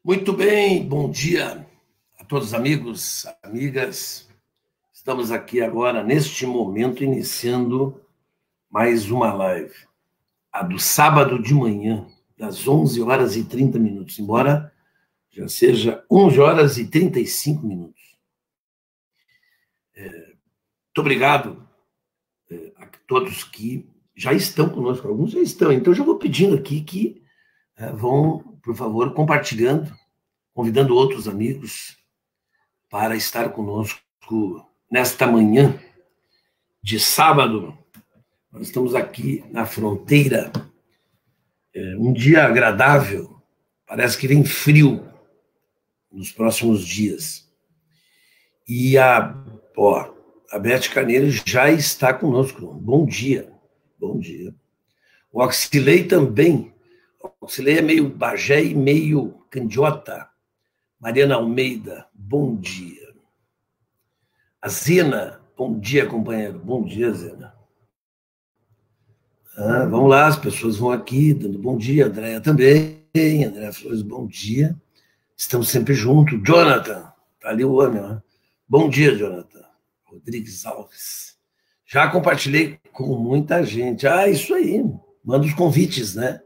Muito bem, bom dia a todos os amigos, amigas. Estamos aqui agora, neste momento, iniciando mais uma live. A do sábado de manhã, das 11 horas e 30 minutos, embora já seja 11 horas e 35 minutos. Muito obrigado a todos que já estão conosco. Alguns já estão, então já vou pedindo aqui que vão, por favor, compartilhando, convidando outros amigos para estar conosco nesta manhã de sábado. Nós estamos aqui na fronteira, um dia agradável, parece que vem frio nos próximos dias. E a Beth Carneiro já está conosco. Bom dia, bom dia. O Oxilei também. O Oxilei é meio Bagé e meio Candiota. Mariana Almeida, bom dia. A Zena, bom dia, companheiro. Bom dia, Zena. Vamos lá, as pessoas vão aqui dando bom dia. Andréia também. Andréia Flores, bom dia. Estamos sempre juntos. Jonathan, tá ali o homem, né? Bom dia, Jonathan. Rodrigues Alves. Já compartilhei com muita gente. Isso aí. Manda os convites, né?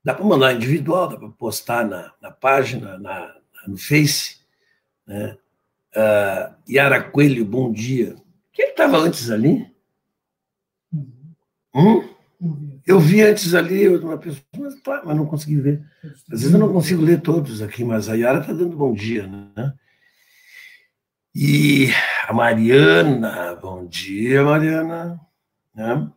Dá para mandar individual, dá para postar na página, no Face, né? Yara Coelho, bom dia. Quem estava antes ali? Eu vi antes ali uma pessoa, mas não consegui ver. Às vezes eu não consigo ler todos aqui, mas a Yara está dando bom dia, né? E a Mariana, bom dia, Mariana. Né?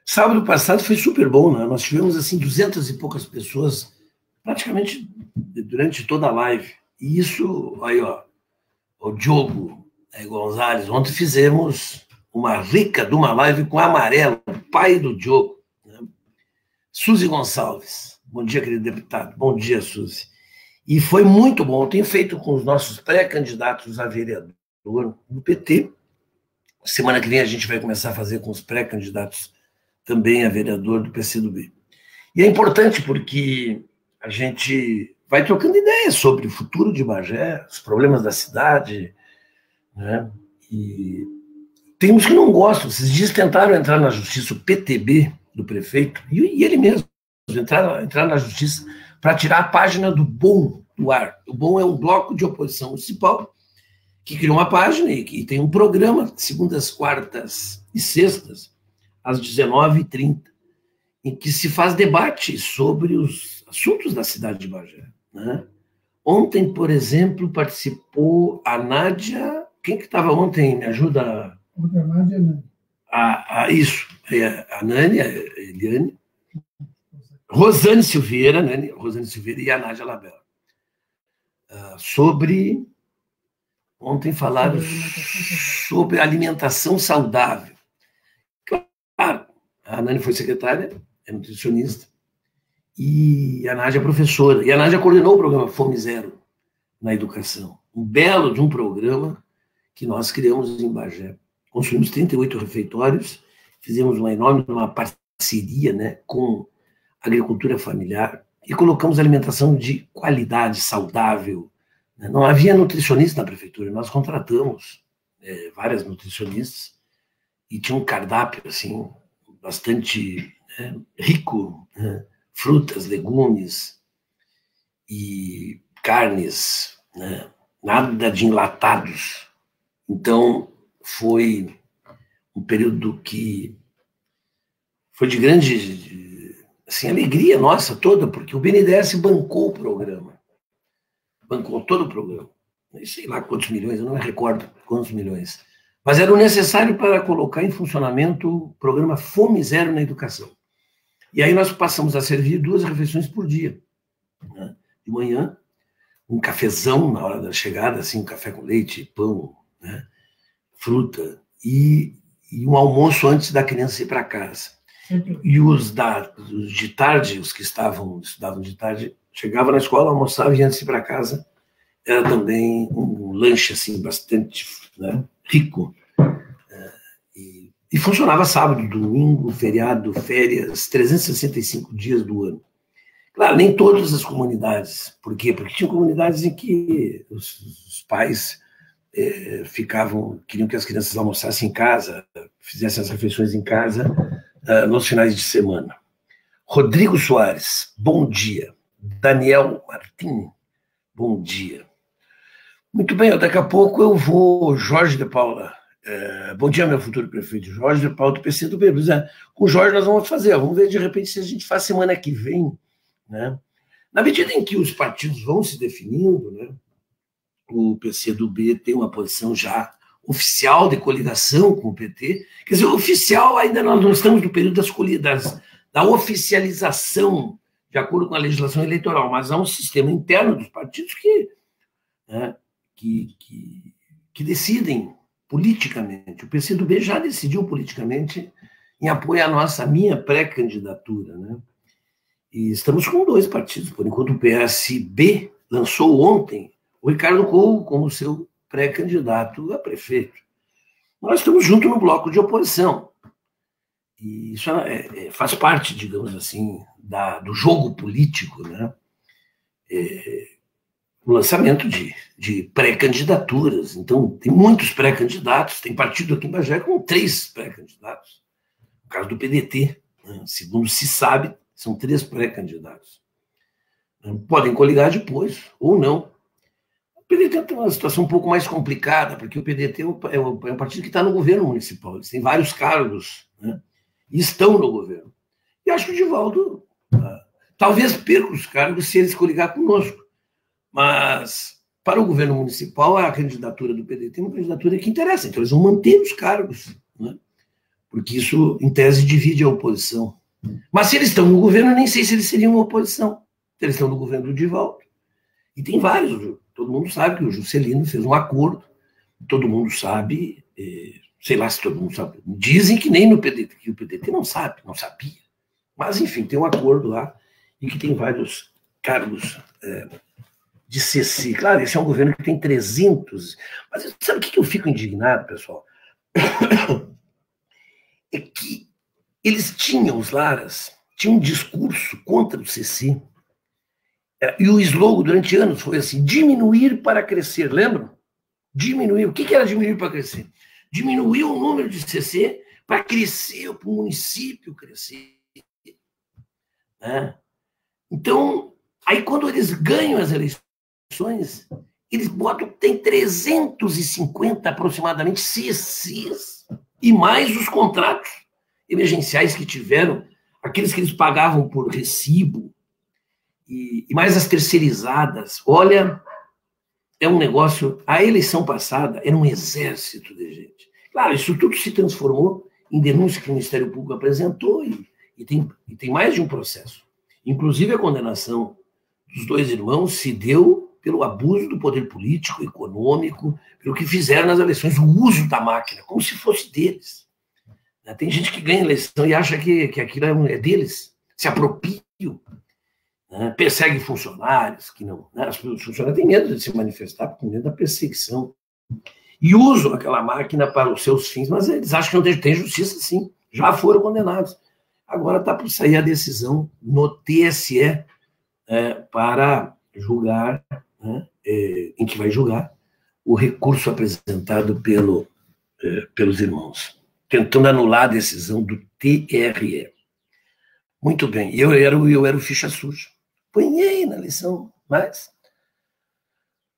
Sábado passado foi super bom, né? Nós tivemos assim 200 e poucas pessoas, praticamente durante toda a live. E isso, aí, ó, o Diogo Gonzalez, ontem fizemos uma rica de uma live com a Amarelo, pai do Diogo. Né? Suzy Gonçalves, bom dia, querido deputado. Bom dia, Suzy. E foi muito bom. Eu tenho feito com os nossos pré-candidatos a vereador do PT. Semana que vem a gente vai começar a fazer com os pré-candidatos também a vereador do PCdoB. E é importante porque a gente vai trocando ideias sobre o futuro de Bagé, os problemas da cidade, né? E tem uns que não gostam. Esses dias tentaram entrar na justiça, o PTB do prefeito, e ele mesmo, entrar na justiça para tirar a página do BOM do ar. O BOM é um bloco de oposição municipal que criou uma página e tem um programa, segundas, quartas e sextas, às 19h30, em que se faz debate sobre os assuntos da cidade de Bagé. Né? Ontem, por exemplo, participou a Nádia. Quem que estava ontem? Me ajuda? A Nádia, né? Isso. A Nani, a Eliane. Rosane Silveira, né? Rosane Silveira e a Nádia Labella. Ontem falaram sobre alimentação saudável. Claro, a Nani foi secretária, é nutricionista, e a Nádia é professora. E a Nádia coordenou o programa Fome Zero na educação. Um belo de um programa que nós criamos em Bagé. Construímos 38 refeitórios, fizemos uma parceria, né, com a agricultura familiar e colocamos alimentação de qualidade, saudável. Não havia nutricionista na prefeitura, nós contratamos várias nutricionistas e tinha um cardápio assim, bastante rico, né? Frutas, legumes e carnes, né? Nada de enlatados. Então, foi um período que foi de grande assim, alegria nossa toda, porque o BNDES bancou o programa. Bancou todo o programa. Sei lá quantos milhões, eu não me recordo quantos milhões. Mas era o necessário para colocar em funcionamento o programa Fome Zero na educação. E aí nós passamos a servir 2 refeições por dia. Né? De manhã, um cafezão na hora da chegada, assim, um café com leite, pão, né? Fruta, e um almoço antes da criança ir para casa. E os de tarde, os que estudavam de tarde, chegavam na escola, almoçavam e antes de ir para casa, era também um lanche assim, bastante, né, rico. E funcionava sábado, domingo, feriado, férias, 365 dias do ano. Claro, nem todas as comunidades. Por quê? Porque tinha comunidades em que os pais queriam que as crianças almoçassem em casa, fizessem as refeições em casa nos finais de semana. Rodrigo Soares, bom dia. Daniel Martim, bom dia. Muito bem, daqui a pouco eu vou, Jorge de Paula. Bom dia, meu futuro prefeito, Jorge de Paula, do PCdoB. Com o Jorge nós vamos fazer, vamos ver de repente se a gente faz semana que vem, né? Na medida em que os partidos vão se definindo, né, o PCdoB tem uma posição já oficial de coligação com o PT, quer dizer, oficial ainda nós não estamos no período da oficialização, de acordo com a legislação eleitoral, mas há um sistema interno dos partidos que decidem politicamente. O PCdoB já decidiu politicamente em apoio à minha pré-candidatura, né? E estamos com 2 partidos, por enquanto o PSB lançou ontem o Ricardo Couve como seu pré-candidato a prefeito. Nós estamos juntos no bloco de oposição. E isso faz parte, digamos assim, do jogo político, né? O lançamento de pré-candidaturas. Então, tem muitos pré-candidatos, tem partido aqui em Bagé com 3 pré-candidatos. No caso do PDT, né? Segundo se sabe, são 3 pré-candidatos. Podem coligar depois, ou não. O PDT tem uma situação um pouco mais complicada, porque o PDT é um partido que está no governo municipal, eles têm vários cargos, né? E estão no governo. E acho que o Divaldo talvez perca os cargos se eles coligar conosco. Mas, para o governo municipal, a candidatura do PDT é uma candidatura que interessa. Então, eles vão manter os cargos, né? Porque isso, em tese, divide a oposição. Mas, se eles estão no governo, eu nem sei se eles seriam uma oposição. Eles estão no governo do Divaldo. E tem vários. Todo mundo sabe que o Juscelino fez um acordo. Todo mundo sabe, sei lá se todo mundo sabe. Dizem que nem no PDT, que o PDT não sabe, não sabia. Mas, enfim, tem um acordo lá e que tem vários cargos de CC. Claro, esse é um governo que tem 300. Mas sabe o que eu fico indignado, pessoal? É que eles tinham, os Laras, tinham um discurso contra o CC. E o slogan durante anos foi assim: diminuir para crescer. Lembram? Diminuir. O que era diminuir para crescer? Diminuir o número de CC para crescer, para o município crescer. Né? Então, aí quando eles ganham as eleições, eles botam, tem 350 aproximadamente CCs, e mais os contratos emergenciais que tiveram, aqueles que eles pagavam por recibo, e mais as terceirizadas. Olha, é um negócio. A eleição passada era um exército de gente. Claro, isso tudo se transformou em denúncia que o Ministério Público apresentou e tem mais de um processo. Inclusive, a condenação dos 2 irmãos se deu pelo abuso do poder político, econômico, pelo que fizeram nas eleições, o uso da máquina, como se fosse deles. Tem gente que ganha eleição e acha que aquilo é deles, se apropriam. Persegue funcionários, que não. Os funcionários têm medo de se manifestar, com medo da perseguição. E usam aquela máquina para os seus fins, mas eles acham que não tem justiça, sim. Já foram condenados. Agora está por sair a decisão no TSE para julgar, em que vai julgar o recurso apresentado pelos irmãos, tentando anular a decisão do TRE. Muito bem. Eu era o ficha suja. Apanhei na eleição, mas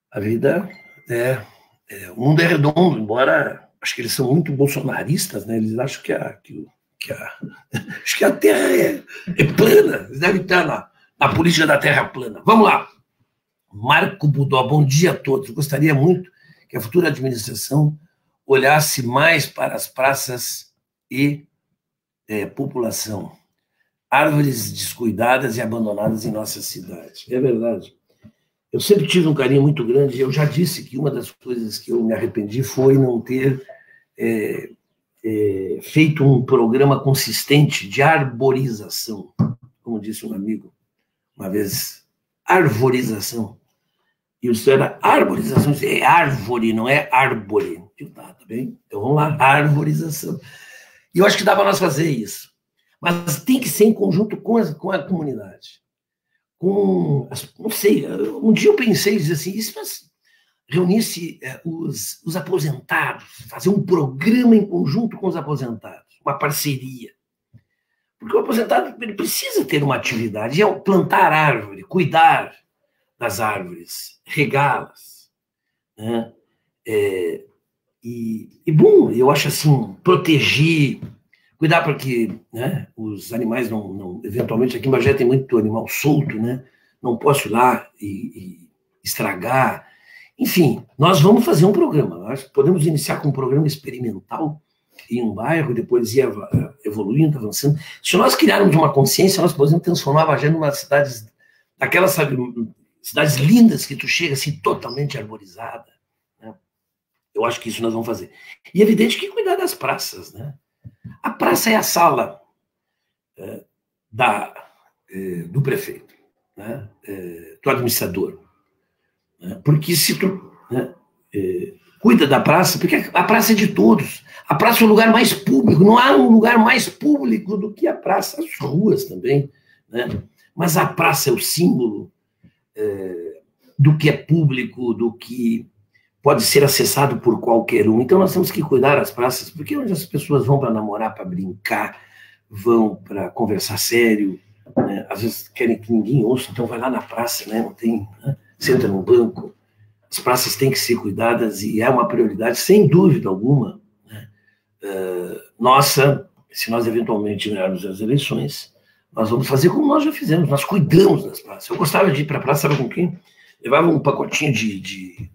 a vida o mundo é redondo, embora acho que eles são muito bolsonaristas, né? Eles acham que a Terra é plana, eles devem estar na política da Terra plana. Vamos lá. Marco Budó, bom dia a todos. Eu gostaria muito que a futura administração olhasse mais para as praças e população. Árvores descuidadas e abandonadas em nossa cidade. É verdade. Eu sempre tive um carinho muito grande, e eu já disse que uma das coisas que eu me arrependi foi não ter feito um programa consistente de arborização. Como disse um amigo uma vez, arborização. E isso era arborização, é árvore, não é árvore. Tá bem? Então vamos lá, arborização. E eu acho que dá para nós fazer isso. Mas tem que ser em conjunto com a comunidade. não sei, um dia eu pensei, dizer assim, isso reunisse os aposentados, fazer um programa em conjunto com os aposentados, uma parceria. Porque o aposentado ele precisa ter uma atividade, é plantar árvore, cuidar das árvores, regá-las, né? Bom, eu acho assim, proteger, cuidar para que, né, os animais não, eventualmente, aqui em Bagé tem muito animal solto, né? Não posso ir lá e estragar. Enfim, nós vamos fazer um programa. Nós podemos iniciar com um programa experimental em um bairro, depois ir evoluindo, avançando. Se nós criarmos uma consciência, nós podemos transformar Bagé numa cidade, daquelas, sabe, cidades lindas que tu chega assim totalmente arborizada, né? Eu acho que isso nós vamos fazer. E é evidente que cuidar das praças, né? A praça é a sala do prefeito, né? Do administrador. Né? Porque se tu, né, cuida da praça, porque a praça é de todos. A praça é o lugar mais público. Não há um lugar mais público do que a praça. As ruas também, né? Mas a praça é o símbolo do que é público, do que pode ser acessado por qualquer um. Então, nós temos que cuidar das praças, porque onde as pessoas vão para namorar, para brincar, vão para conversar sério, né? Às vezes querem que ninguém ouça, então vai lá na praça, né? Não tem, né? Senta no banco. As praças têm que ser cuidadas e é uma prioridade, sem dúvida alguma, né? Nossa, se nós eventualmente ganharmos as eleições, nós vamos fazer como nós já fizemos, nós cuidamos das praças. Eu gostava de ir para a praça, sabe com quem? Levava um pacotinho de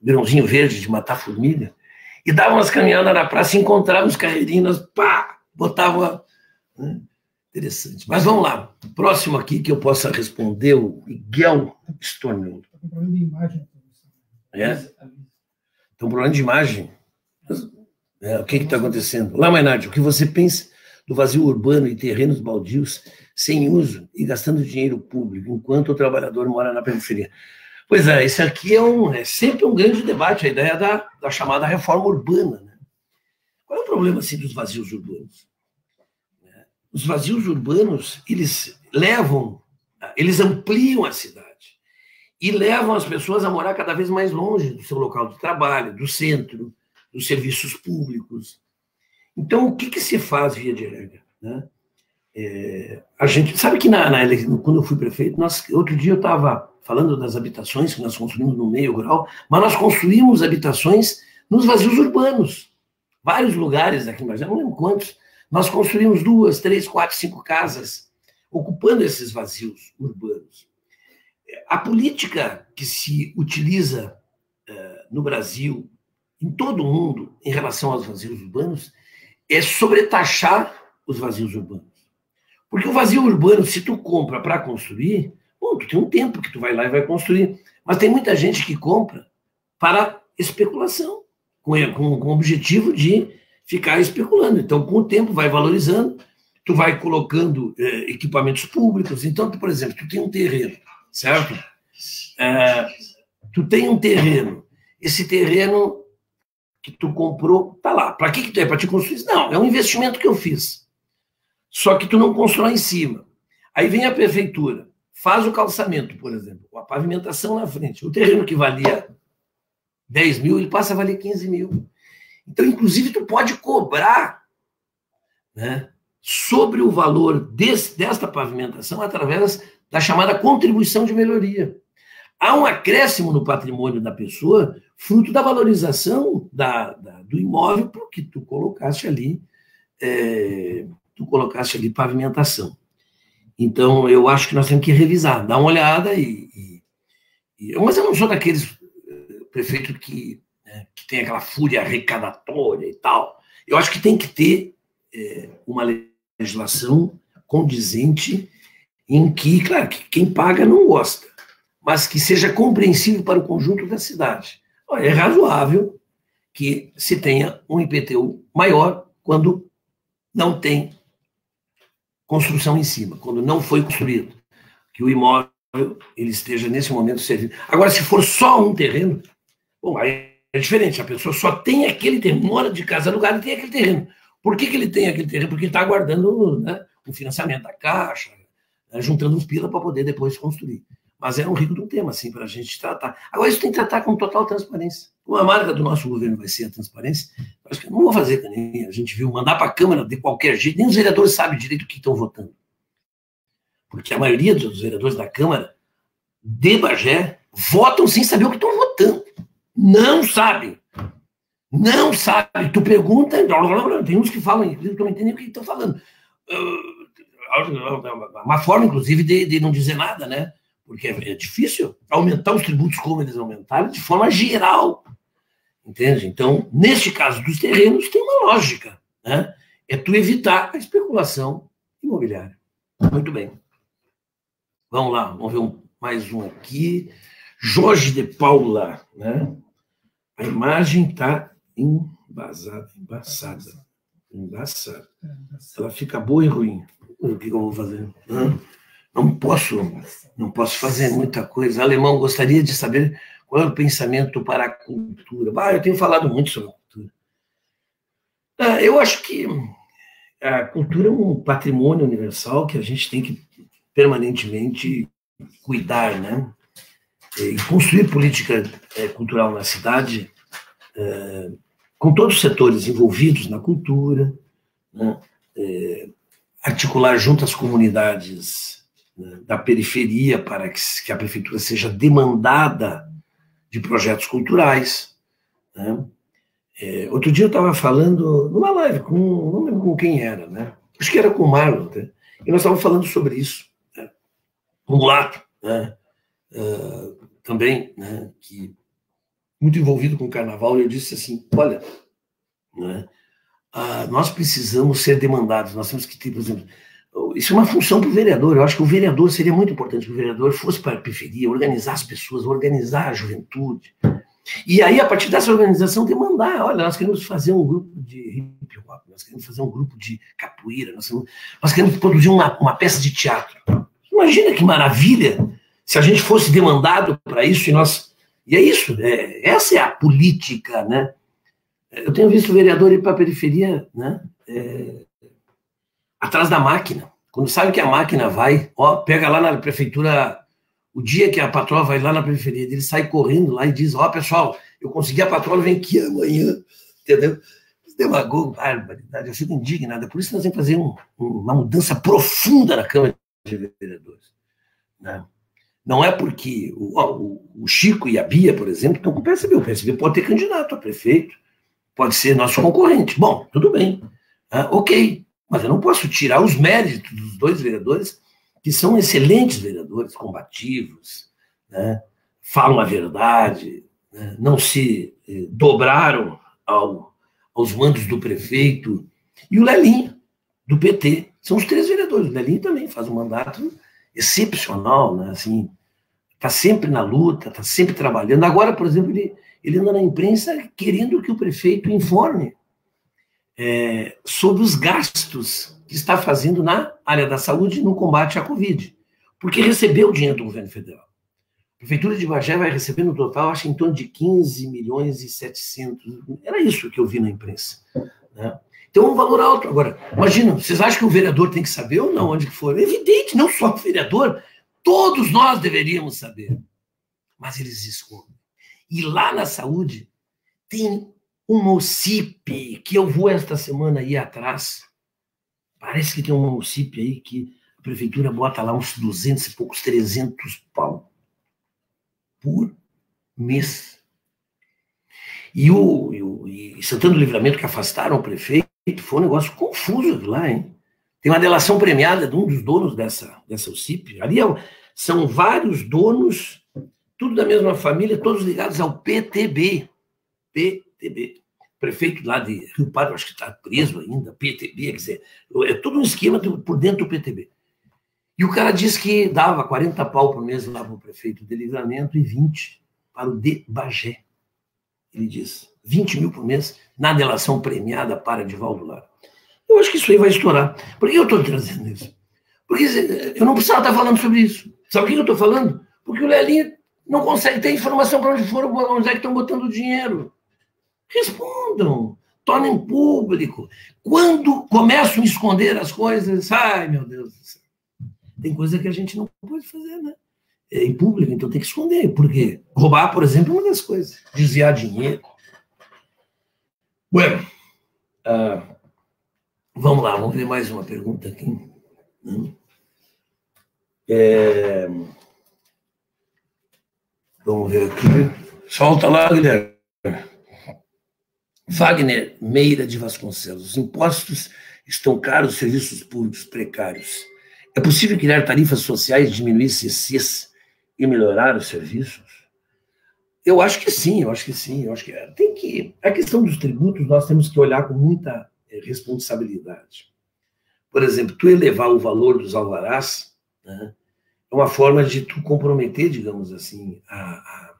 grãozinho verde de matar formiga e dava umas caminhadas na praça e encontrava uns carreirinhos, pá, botava, né? Interessante. Mas vamos lá. Próximo aqui que eu possa responder, o Miguel Stornel. Está com problema de imagem. Tem um problema de imagem? O que está acontecendo? Lá, Mainardi, o que você pensa do vazio urbano e terrenos baldios sem uso e gastando dinheiro público, enquanto o trabalhador mora na periferia? Pois é, isso aqui é sempre um grande debate, a ideia da chamada reforma urbana, né? Qual é o problema assim, dos vazios urbanos? Os vazios urbanos, eles ampliam a cidade e levam as pessoas a morar cada vez mais longe do seu local de trabalho, do centro, dos serviços públicos. Então, o que se faz via de regra, né? A gente sabe que quando eu fui prefeito, outro dia eu estava falando das habitações que nós construímos no meio rural, mas nós construímos habitações nos vazios urbanos. Vários lugares aqui, mas eu não lembro quantos. Nós construímos 2, 3, 4, 5 casas, ocupando esses vazios urbanos. A política que se utiliza no Brasil, em todo o mundo, em relação aos vazios urbanos, é sobretaxar os vazios urbanos. Porque o vazio urbano, se tu compra para construir, bom, tu tem um tempo que tu vai lá e vai construir. Mas tem muita gente que compra para especulação, com o objetivo de ficar especulando. Então, com o tempo, vai valorizando, tu vai colocando equipamentos públicos. Então, por exemplo, tu tem um terreno, certo? Tu tem um terreno. Esse terreno que tu comprou, tá lá. Para que tu é? Para te construir? Não, é um investimento que eu fiz. Só que tu não constrói em cima. Aí vem a prefeitura, faz o calçamento, por exemplo, a pavimentação na frente. O terreno que valia 10 mil, ele passa a valer 15 mil. Então, inclusive, tu pode cobrar, né, sobre o valor desta pavimentação através da chamada contribuição de melhoria. Há um acréscimo no patrimônio da pessoa, fruto da valorização do imóvel, porque tu colocaste ali pavimentação. Então, eu acho que nós temos que revisar, dar uma olhada mas eu não sou daqueles prefeitos que tem aquela fúria arrecadatória e tal. Eu acho que tem que ter uma legislação condizente em que, claro, que quem paga não gosta, mas que seja compreensível para o conjunto da cidade. É razoável que se tenha um IPTU maior quando não tem construção em cima, quando não foi construído, que o imóvel ele esteja nesse momento servindo. Agora, se for só um terreno, bom, aí é diferente, a pessoa só tem aquele terreno, mora de casa alugada e tem aquele terreno. Por que ele tem aquele terreno? Porque ele está aguardando, né, o financiamento da Caixa, juntando uns pila para poder depois construir. Mas é um rico de um tema, assim, para a gente tratar. Agora, isso tem que tratar com total transparência. Uma marca do nosso governo vai ser a transparência. Acho que não vou fazer, que nem a gente viu, mandar para a Câmara de qualquer jeito. Nem os vereadores sabem direito o que estão votando. Porque a maioria dos vereadores da Câmara de Bagé votam sem saber o que estão votando. Não sabem. Não sabem. Tu pergunta, tem uns que falam, inclusive, que não entendem o que estão falando. Uma forma, inclusive, de não dizer nada, né? Porque é difícil aumentar os tributos como eles aumentaram de forma geral. Entende? Então, neste caso dos terrenos, tem uma lógica, né? É tu evitar a especulação imobiliária. Muito bem. Vamos lá, vamos ver mais um aqui. Jorge de Paula, né? A imagem está embaçada. Ela fica boa e ruim. O que eu vou fazer? Não posso fazer muita coisa. Alemão, gostaria de saber qual é o pensamento para a cultura. Eu tenho falado muito sobre a cultura. Eu acho que a cultura é um patrimônio universal que a gente tem que permanentemente cuidar, né? E construir política cultural na cidade, com todos os setores envolvidos na cultura, né? Articular junto às comunidades, né, da periferia para que a prefeitura seja demandada de projetos culturais, né? Outro dia eu estava falando numa live, não lembro com quem era, né? Acho que era com o Marlon, né? E nós estávamos falando sobre isso. Né? Um mulato, né? Também, né, que muito envolvido com o carnaval, e eu disse assim, olha, né, nós precisamos ser demandados, nós temos que ter, por exemplo, isso é uma função para o vereador, eu acho que o vereador seria muito importante que o vereador fosse para a periferia, organizar as pessoas, organizar a juventude, e aí, a partir dessa organização, demandar, olha, nós queremos fazer um grupo de hip hop, nós queremos fazer um grupo de capoeira, nós queremos produzir uma peça de teatro. Imagina que maravilha se a gente fosse demandado para isso e é isso, essa é a política, né? Eu tenho visto o vereador ir para a periferia, né? Atrás da máquina. Quando sabe que a máquina vai, pega lá na prefeitura, o dia que a patroa vai lá na periferia, ele sai correndo lá e diz, pessoal, eu consegui a patroa, vem aqui amanhã, entendeu? Demagogo, barbaridade, eu fico indignado. Por isso nós temos que fazer uma mudança profunda na Câmara de Vereadores, né? Não é porque o Chico e a Bia, por exemplo, estão com o PSB. O PSB pode ter candidato a prefeito, pode ser nosso concorrente. Bom, tudo bem, ok, mas eu não posso tirar os méritos dos dois vereadores, que são excelentes vereadores, combativos, né? Falam a verdade, né? Não se dobraram aos mandos do prefeito. E o Lelinho, do PT, são os três vereadores. O Lelinho também faz um mandato excepcional, né? Assim, está sempre na luta, está sempre trabalhando. Agora, por exemplo, ele anda na imprensa querendo que o prefeito informe sobre os gastos que está fazendo na área da saúde no combate à Covid, porque recebeu o dinheiro do governo federal. A Prefeitura de Bagé vai receber no total, acho, em torno de 15 milhões e 700. Era isso que eu vi na imprensa, né? Então, um valor alto. Agora, imagina, vocês acham que o vereador tem que saber ou não onde que for? É evidente, não só o vereador, todos nós deveríamos saber. Mas eles escondem. E lá na saúde tem uma OCIP, que eu vou esta semana ir atrás. Parece que tem uma OCIP aí que a prefeitura bota lá uns 200 e poucos, 300 pau por mês. E Santana do Livramento, que afastaram o prefeito, foi um negócio confuso lá, hein? Tem uma delação premiada de um dos donos dessa OCIP. Ali são vários donos, tudo da mesma família, todos ligados ao PTB. PTB. O prefeito lá de Rio Pardo, acho que está preso ainda, PTB, quer dizer, é todo um esquema por dentro do PTB. E o cara disse que dava 40 pau por mês lá para o prefeito de Livramento e 20 para o de Bagé. Ele diz, 20 mil por mês na delação premiada para Edivaldo Lara. Eu acho que isso aí vai estourar. Por que eu estou trazendo isso? Porque eu não precisava estar falando sobre isso. Sabe o que eu estou falando? Porque o Lelinho não consegue ter informação para onde é que estão botando o dinheiro. Respondam, tornem público. Quando começam a esconder as coisas, ai, meu Deus do céu. tem coisa que a gente não pode fazer, né? Em público, então tem que esconder. Por quê? Roubar, por exemplo, é uma das coisas. Desviar dinheiro. Bueno, vamos lá, vamos ver mais uma pergunta aqui. Vamos ver aqui. Solta lá, Guilherme. Wagner Meira de Vasconcelos. Os impostos estão caros, os serviços públicos precários. É possível criar tarifas sociais, diminuir CCs e melhorar os serviços? Eu acho que sim, eu acho que sim. Eu acho que tem que. A questão dos tributos nós temos que olhar com muita responsabilidade. Por exemplo, tu elevar o valor dos alvarás, né, é uma forma de tu comprometer, digamos assim, a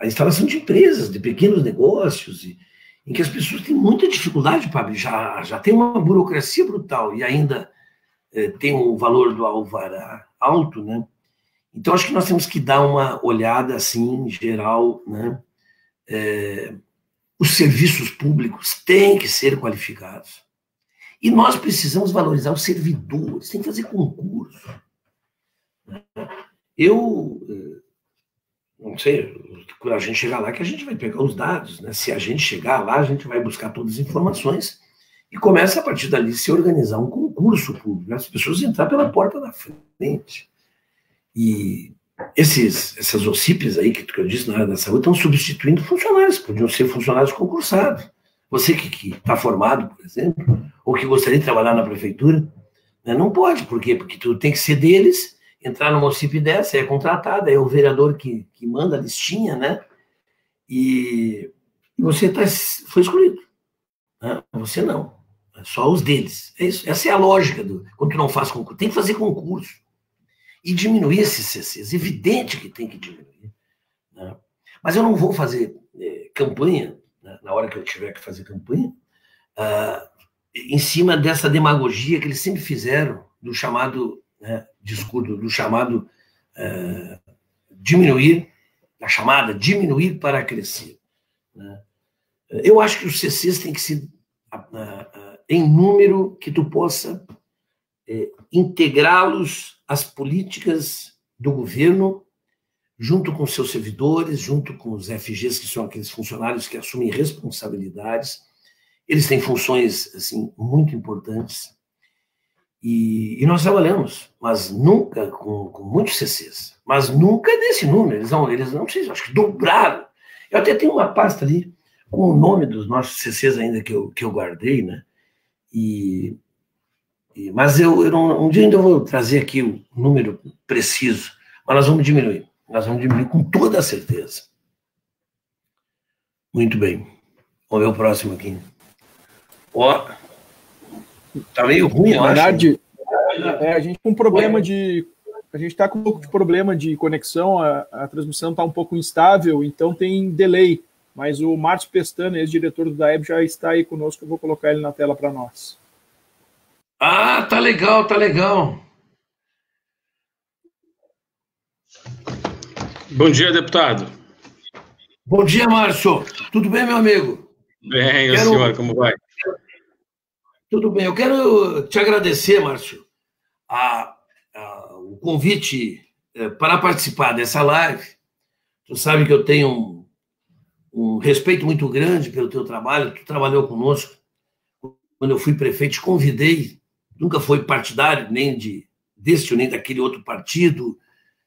instalação de empresas, de pequenos negócios, em que as pessoas têm muita dificuldade para abrir. Já tem uma burocracia brutal e ainda tem o valor do alvará alto, né? Então, acho que nós temos que dar uma olhada, assim, geral, né? Os serviços públicos têm que ser qualificados. E nós precisamos valorizar os servidores, tem que fazer concurso. Eu não sei, quando a gente chegar lá, que a gente vai pegar os dados, né? Se a gente chegar lá, a gente vai buscar todas as informações e começa, a partir dali, se organizar um concurso público, né? As pessoas entrar pela porta da frente. E essas OCIPs aí que eu disse na área da saúde estão substituindo funcionários, podiam ser funcionários concursados. Você que está formado, por exemplo, ou que gostaria de trabalhar na prefeitura, né, não pode. Por quê? Porque tu tem que ser deles, entrar numa OCIP dessa, é contratada, é o vereador que manda a listinha, né? E você foi escolhido. Né? Você não. É só os deles. É isso. Essa é a lógica quando tu não faz concurso. Tem que fazer concurso. E diminuir esses CCs. Evidente que tem que diminuir. Né? Mas eu não vou fazer campanha, né, na hora que eu tiver que fazer campanha, em cima dessa demagogia que eles sempre fizeram do chamado, né, discurso, do chamado diminuir para crescer. Né? Eu acho que os CCs têm que ser em número que tu possa integrá-los às políticas do governo, junto com seus servidores, junto com os FGs, que são aqueles funcionários que assumem responsabilidades. Eles têm funções assim, muito importantes. E nós trabalhamos, mas nunca com muitos CCs, mas nunca nesse número. Eles não sei, acho que dobraram. Eu até tenho uma pasta ali com o nome dos nossos CCs ainda que eu guardei, né? Mas um dia ainda vou trazer aqui o número preciso, mas nós vamos diminuir. Nós vamos diminuir com toda a certeza. Muito bem. Vamos ver o próximo aqui. Ó, tá meio ruim, eu acho. Na verdade, a gente com problema de... A gente está com um pouco de problema de conexão, a transmissão está um pouco instável, então tem delay. Mas o Márcio Pestana, ex-diretor do DAEB, já está aí conosco, eu vou colocar ele na tela para nós. Ah, tá legal, tá legal. Bom dia, deputado. Bom dia, Márcio. Tudo bem, meu amigo? Bem, o senhor, como vai? Tudo bem. Eu quero te agradecer, Márcio, o convite para participar dessa live. Tu sabe que eu tenho um respeito muito grande pelo teu trabalho. Tu trabalhou conosco quando eu fui prefeito, te convidei. Nunca foi partidário, nem deste ou nem daquele outro partido.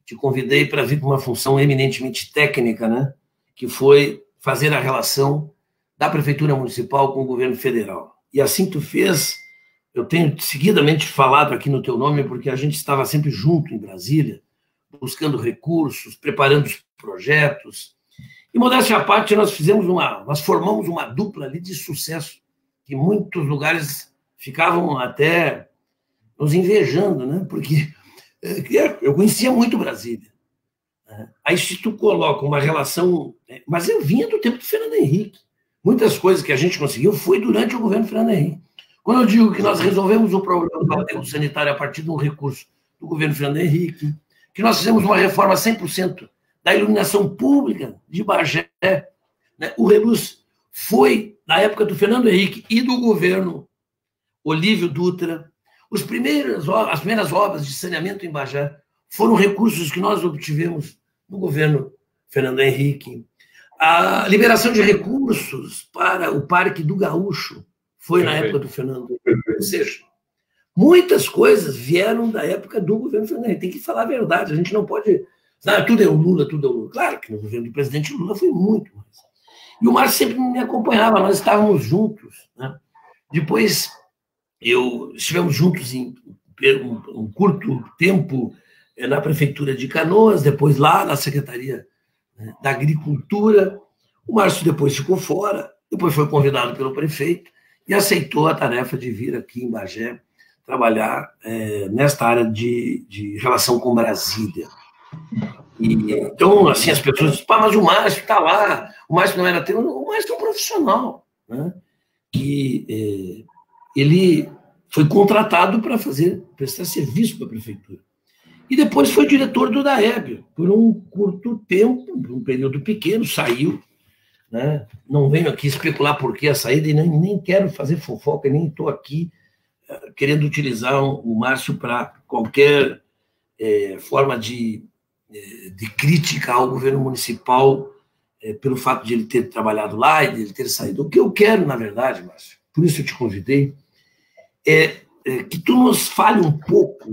Te convidei para vir para uma função eminentemente técnica, né? Que foi fazer a relação da Prefeitura Municipal com o governo federal. E assim tu fez. Eu tenho seguidamente falado aqui no teu nome, porque a gente estava sempre junto em Brasília, buscando recursos, preparando os projetos. E, modéstia à parte, nós formamos uma dupla ali de sucesso, que em muitos lugares ficavam até nos invejando, né? Porque eu conhecia muito Brasília. Aí se tu coloca uma relação... Mas eu vinha do tempo do Fernando Henrique. Muitas coisas que a gente conseguiu foi durante o governo Fernando Henrique. Quando eu digo que nós resolvemos o problema do aterro sanitário a partir de um recurso do governo Fernando Henrique, que nós fizemos uma reforma 100% da iluminação pública de Bagé, né? O Reluz foi na época do Fernando Henrique e do governo Olívio Dutra. as primeiras obras de saneamento em Bagé foram recursos que nós obtivemos no governo Fernando Henrique. A liberação de recursos para o Parque do Gaúcho foi na época do Fernando Henrique. Ou seja, muitas coisas vieram da época do governo Fernando Henrique. Tem que falar a verdade, a gente não pode... tudo é o Lula, tudo é o Lula. Claro que no governo do presidente Lula foi muito mais. E o Márcio sempre me acompanhava, nós estávamos juntos. Né? Depois, estivemos juntos em um curto tempo na Prefeitura de Canoas, depois lá na Secretaria da Agricultura. O Márcio depois ficou fora, depois foi convidado pelo prefeito e aceitou a tarefa de vir aqui em Bagé trabalhar nesta área de relação com Brasília. Então, assim, as pessoas dizem, mas o Márcio está lá, o Márcio não era teu, o Márcio é um profissional, né? Que ele foi contratado para prestar serviço para a prefeitura. E depois foi diretor do DAEB, por um curto tempo, um período pequeno, saiu, né? Não venho aqui especular por que a saída, e nem quero fazer fofoca, nem estou aqui querendo utilizar o Márcio para qualquer forma de crítica ao governo municipal pelo fato de ele ter trabalhado lá e de ele ter saído. O que eu quero, na verdade, Márcio, por isso eu te convidei, que tu nos fale um pouco,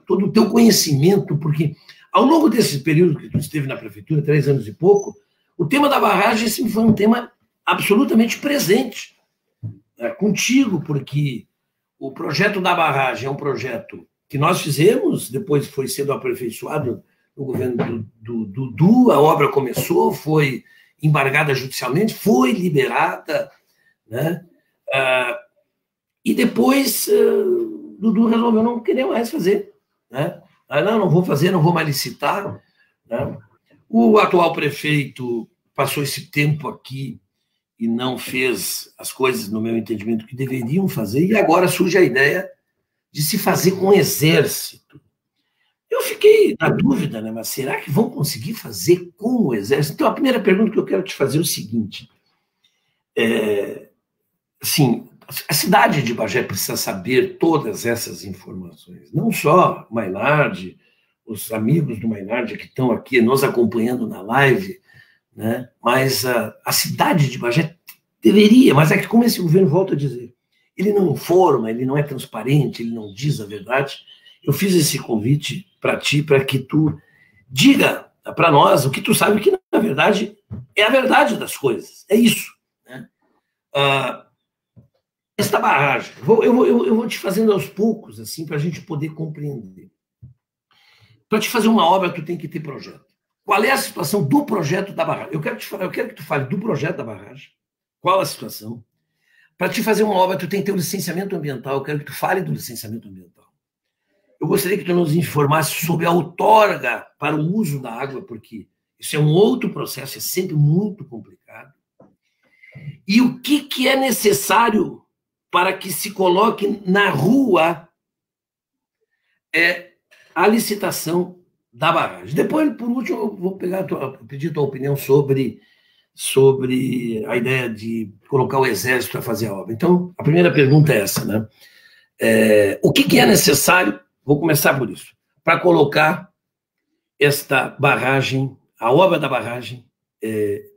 todo o teu conhecimento, porque ao longo desse período que tu esteve na prefeitura, 3 anos e pouco, o tema da barragem sempre foi um tema absolutamente presente contigo, porque o projeto da barragem é um projeto que nós fizemos, depois foi sendo aperfeiçoado no governo do Dudu, a obra começou, foi embargada judicialmente, foi liberada, né? E depois Dudu resolveu não querer mais fazer, né? Não vou fazer, não vou mais licitar, né? O atual prefeito passou esse tempo aqui e não fez as coisas, no meu entendimento, que deveriam fazer, e agora surge a ideia de se fazer com o Exército. Eu fiquei na dúvida, né? Mas será que vão conseguir fazer com o Exército? Então, a primeira pergunta que eu quero te fazer é o seguinte, assim, a cidade de Bagé precisa saber todas essas informações, não só o Mainardi, os amigos do Mainardi que estão aqui nos acompanhando na live, né? Mas a cidade de Bagé deveria, mas é que, como esse governo volta a dizer, ele não informa, ele não é transparente, ele não diz a verdade. Eu fiz esse convite para ti, para que tu diga para nós o que tu sabe, que na verdade é a verdade das coisas, é isso, né? Esta barragem, eu vou te fazendo aos poucos, assim, para a gente poder compreender. Para te fazer uma obra, tu tem que ter projeto. Qual é a situação do projeto da barragem? Eu quero que tu fale do projeto da barragem. Qual a situação? Para te fazer uma obra, tu tem que ter um licenciamento ambiental. Eu quero que tu fale do licenciamento ambiental. Eu gostaria que tu nos informasse sobre a outorga para o uso da água, porque isso é um outro processo, é sempre muito complicado. E o que é necessário para que se coloque na rua a licitação da barragem. Depois, por último, eu vou pedir a tua opinião sobre a ideia de colocar o Exército para fazer a obra. Então, a primeira pergunta é essa, né? O que é necessário, vou começar por isso, para colocar esta barragem, a obra da barragem,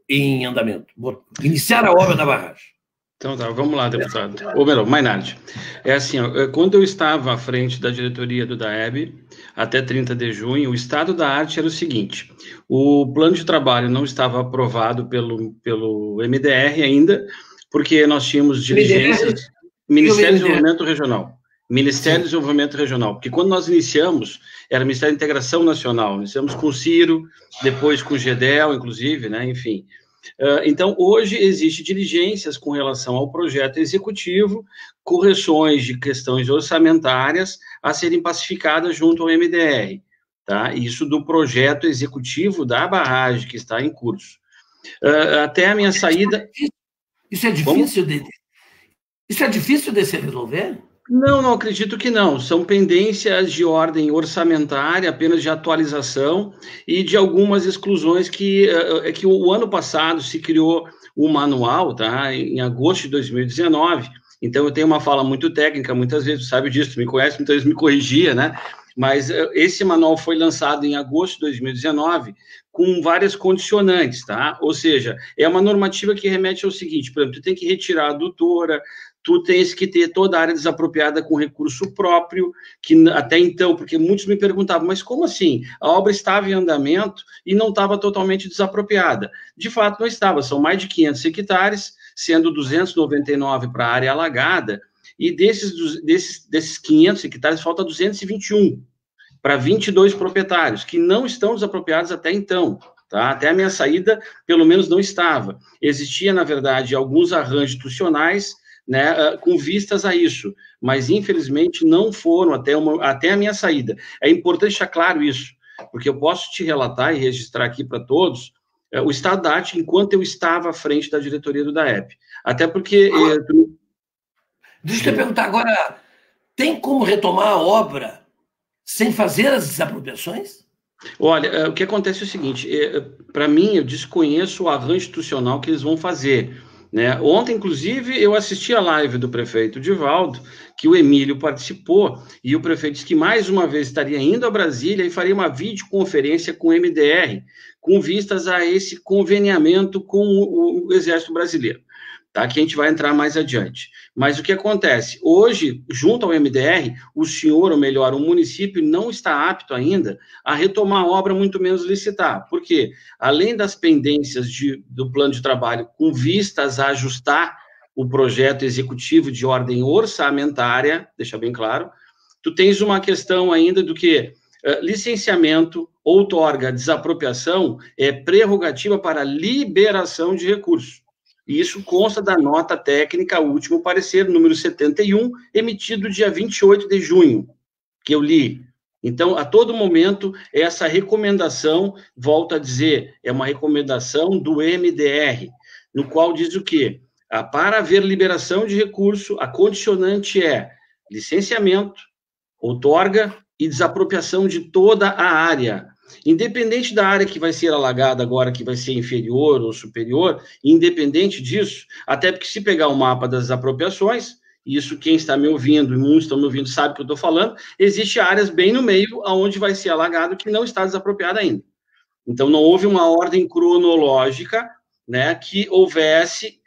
em andamento? Vou iniciar a obra da barragem. Então tá, vamos lá, deputado. Ou melhor, Mainardi. É assim, quando eu estava à frente da diretoria do DAEB, até 30 de junho, o estado da arte era o seguinte: o plano de trabalho não estava aprovado pelo MDR ainda, porque nós tínhamos diligências... Ministério de Desenvolvimento Regional. Ministério de Desenvolvimento Regional, porque quando nós iniciamos, era Ministério de Integração Nacional, iniciamos com o Ciro, depois com o GEDEL, inclusive, né, enfim... Então, hoje existe diligências com relação ao projeto executivo, correções de questões orçamentárias a serem pacificadas junto ao MDR, tá? Isso do projeto executivo da barragem que está em curso. Até a minha saída... Isso é difícil de se resolver? Não acredito que não. São pendências de ordem orçamentária, apenas de atualização e de algumas exclusões que o ano passado se criou um manual, tá? Em agosto de 2019, Então, eu tenho uma fala muito técnica, muitas vezes, tu sabe disso, tu me conhece, muitas vezes me corrigia, né? Mas esse manual foi lançado em agosto de 2019 com várias condicionantes, tá? Ou seja, é uma normativa que remete ao seguinte, por exemplo, tu tem que retirar a adutora, tu tens que ter toda a área desapropriada com recurso próprio, que até então, porque muitos me perguntavam, mas como assim? A obra estava em andamento e não estava totalmente desapropriada. De fato, não estava, são mais de 500 hectares, sendo 299 para a área alagada, e desses 500 hectares, falta 221 para 22 proprietários, que não estão desapropriados até então. Tá? Até a minha saída, pelo menos, não estava. Existia, na verdade, alguns arranjos institucionais, né, com vistas a isso, mas, infelizmente, não foram até a minha saída. É importante deixar claro isso, porque eu posso te relatar e registrar aqui para todos o estado da arte enquanto eu estava à frente da diretoria do DAEB. Até porque... Deixa eu te perguntar agora, tem como retomar a obra sem fazer as desapropriações? Olha, o que acontece é o seguinte, para mim, eu desconheço o arranjo institucional que eles vão fazer, né? Ontem, inclusive, eu assisti a live do prefeito Divaldo, que o Emílio participou, e o prefeito disse que mais uma vez estaria indo a Brasília e faria uma videoconferência com o MDR, com vistas a esse conveniamento com o Exército Brasileiro. Tá, que a gente vai entrar mais adiante. Mas o que acontece? Hoje, junto ao MDR, o senhor, ou melhor, o município não está apto ainda a retomar a obra, muito menos licitar. Por quê? Além das pendências do plano de trabalho com vistas a ajustar o projeto executivo de ordem orçamentária, deixa bem claro, tu tens uma questão ainda do que licenciamento, outorga, desapropriação é prerrogativa para liberação de recursos. E isso consta da nota técnica, último parecer, número 71, emitido dia 28 de junho, que eu li. Então, a todo momento, essa recomendação, volto a dizer, é uma recomendação do MDR, no qual diz o quê? Para haver liberação de recurso, a condicionante é licenciamento, outorga e desapropriação de toda a área. Independente da área que vai ser alagada agora, que vai ser inferior ou superior, independente disso, até porque se pegar o mapa das apropriações, isso quem está me ouvindo, e muitos estão me ouvindo, sabe o que eu estou falando, existe áreas bem no meio, onde vai ser alagado, que não está desapropriada ainda. Então, não houve uma ordem cronológica, né, que houvesse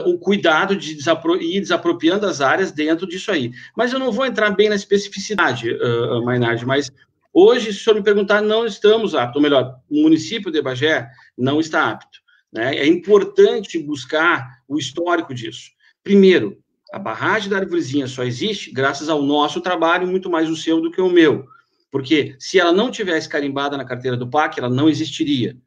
um cuidado de ir desapropriando as áreas dentro disso aí. Mas eu não vou entrar bem na especificidade, Mainardi, mas hoje, se o senhor me perguntar, não estamos aptos, ou melhor, o município de Bagé não está apto. Né? É importante buscar o histórico disso. Primeiro, a barragem da Arvorezinha só existe graças ao nosso trabalho, muito mais o seu do que o meu. Porque se ela não tivesse carimbada na carteira do PAC, ela não existiria.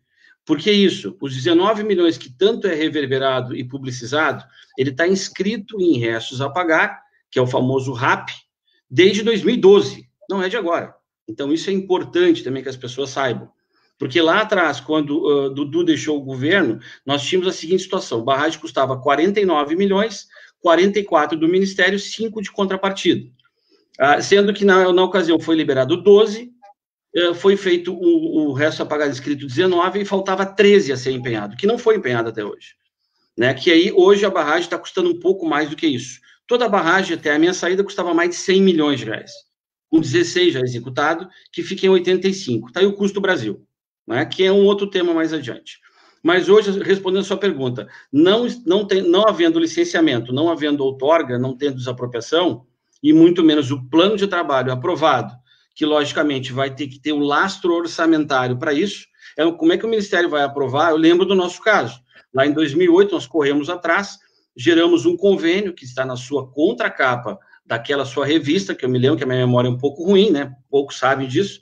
Por que isso? Os 19 milhões que tanto é reverberado e publicizado, ele está inscrito em restos a pagar, que é o famoso RAP, desde 2012, não é de agora. Então, isso é importante também que as pessoas saibam. Porque lá atrás, quando Dudu deixou o governo, nós tínhamos a seguinte situação, barragem custava 49 milhões, 44 do Ministério, 5 de contrapartida. Sendo que, na ocasião, foi liberado 12, foi feito o resto a pagar inscrito 19 e faltava 13 a ser empenhado, que não foi empenhado até hoje. Né? Que aí, hoje, a barragem está custando um pouco mais do que isso. Toda a barragem, até a minha saída, custava mais de 100 milhões de reais. Com 16 já executado, que fica em 85. Está aí o custo do Brasil, né? Que é um outro tema mais adiante. Mas hoje, respondendo a sua pergunta, não havendo licenciamento, não havendo outorga, não tendo desapropriação, e muito menos o plano de trabalho aprovado, que, logicamente, vai ter que ter o lastro orçamentário para isso. Como é que o Ministério vai aprovar? Eu lembro do nosso caso. Lá em 2008, nós corremos atrás, geramos um convênio, que está na sua contracapa daquela sua revista, que eu me lembro que a minha memória é um pouco ruim, né? Poucos sabem disso.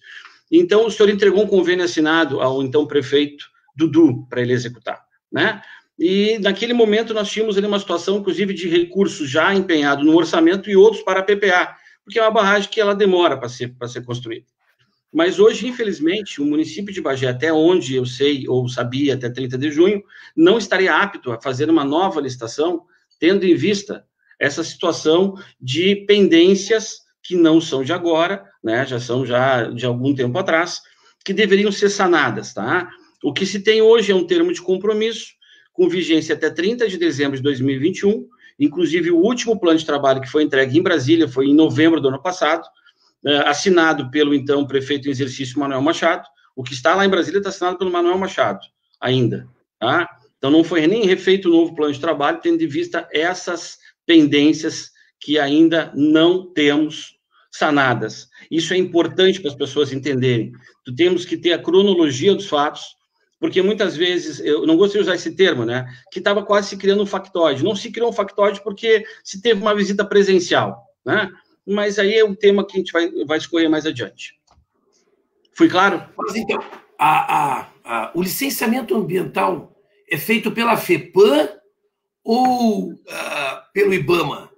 Então, o senhor entregou um convênio assinado ao, então, prefeito Dudu, para ele executar, né? E, naquele momento, nós tínhamos ali uma situação, inclusive, de recursos já empenhados no orçamento e outros para a PPA, porque é uma barragem que ela demora para ser construída. Mas hoje, infelizmente, o município de Bagé, até onde eu sei, ou sabia, até 30 de junho, não estaria apto a fazer uma nova licitação, tendo em vista essa situação de pendências que não são de agora, né, já são já de algum tempo atrás, que deveriam ser sanadas, tá? O que se tem hoje é um termo de compromisso, com vigência até 30 de dezembro de 2021, inclusive o último plano de trabalho que foi entregue em Brasília foi em novembro do ano passado, assinado pelo então prefeito em exercício Manuel Machado. O que está lá em Brasília está assinado pelo Manuel Machado ainda, tá? Então não foi nem refeito o novo plano de trabalho, tendo em vista essas pendências que ainda não temos sanadas. Isso é importante para as pessoas entenderem. Temos que ter a cronologia dos fatos, porque muitas vezes, eu não gosto de usar esse termo, né, que estava quase se criando um factoide. Não se criou um factoide porque se teve uma visita presencial, né? Mas aí é um tema que a gente vai escorrer mais adiante. Fui claro? Mas então, o licenciamento ambiental é feito pela FEPAM ou pelo IBAMA?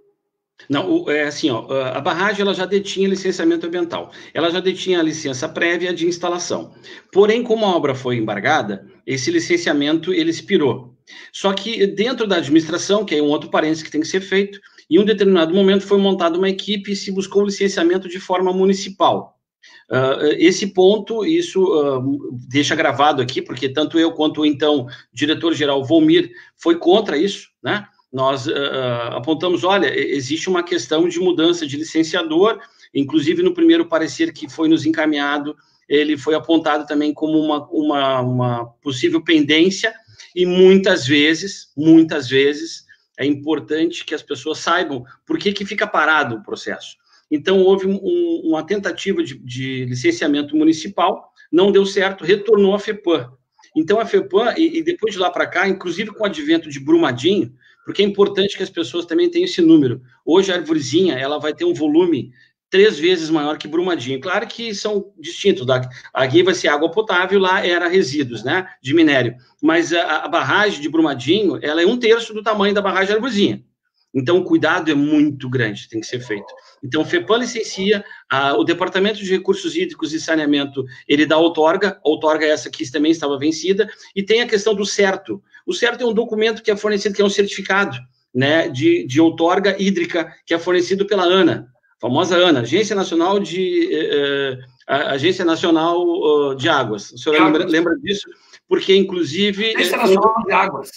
Não, é assim, ó, a barragem ela já detinha licenciamento ambiental, ela já detinha a licença prévia de instalação. Porém, como a obra foi embargada, esse licenciamento ele expirou. Só que dentro da administração, que é um outro parênteses que tem que ser feito, em um determinado momento foi montada uma equipe e se buscou o licenciamento de forma municipal. Esse ponto, isso deixa gravado aqui, porque tanto eu quanto o então diretor-geral Volmir foi contra isso, né? Nós apontamos, olha, existe uma questão de mudança de licenciador, inclusive no primeiro parecer que foi nos encaminhado, ele foi apontado também como uma possível pendência, e muitas vezes, é importante que as pessoas saibam por que fica parado o processo. Então, houve uma tentativa de licenciamento municipal, não deu certo, retornou à FEPAM. Então, a FEPAM, e depois de lá para cá, inclusive com o advento de Brumadinho, porque é importante que as pessoas também tenham esse número. Hoje, a Arvorezinha, ela vai ter um volume 3 vezes maior que Brumadinho. Claro que são distintos. Aqui vai ser água potável, lá era resíduos, né, de minério. Mas a barragem de Brumadinho, ela é 1/3 do tamanho da barragem da Arvorezinha. Então, o cuidado é muito grande, tem que ser feito. Então, o FEPAM licencia, o Departamento de Recursos Hídricos e Saneamento, ele dá outorga, a outorga essa aqui também estava vencida, e tem a questão do CERTO. O CERTO é um documento que é fornecido, que é um certificado, né, de outorga hídrica, que é fornecido pela ANA, a famosa ANA, Agência Nacional de Águas. O senhor lembra disso? Porque, inclusive... Agência Nacional de Águas.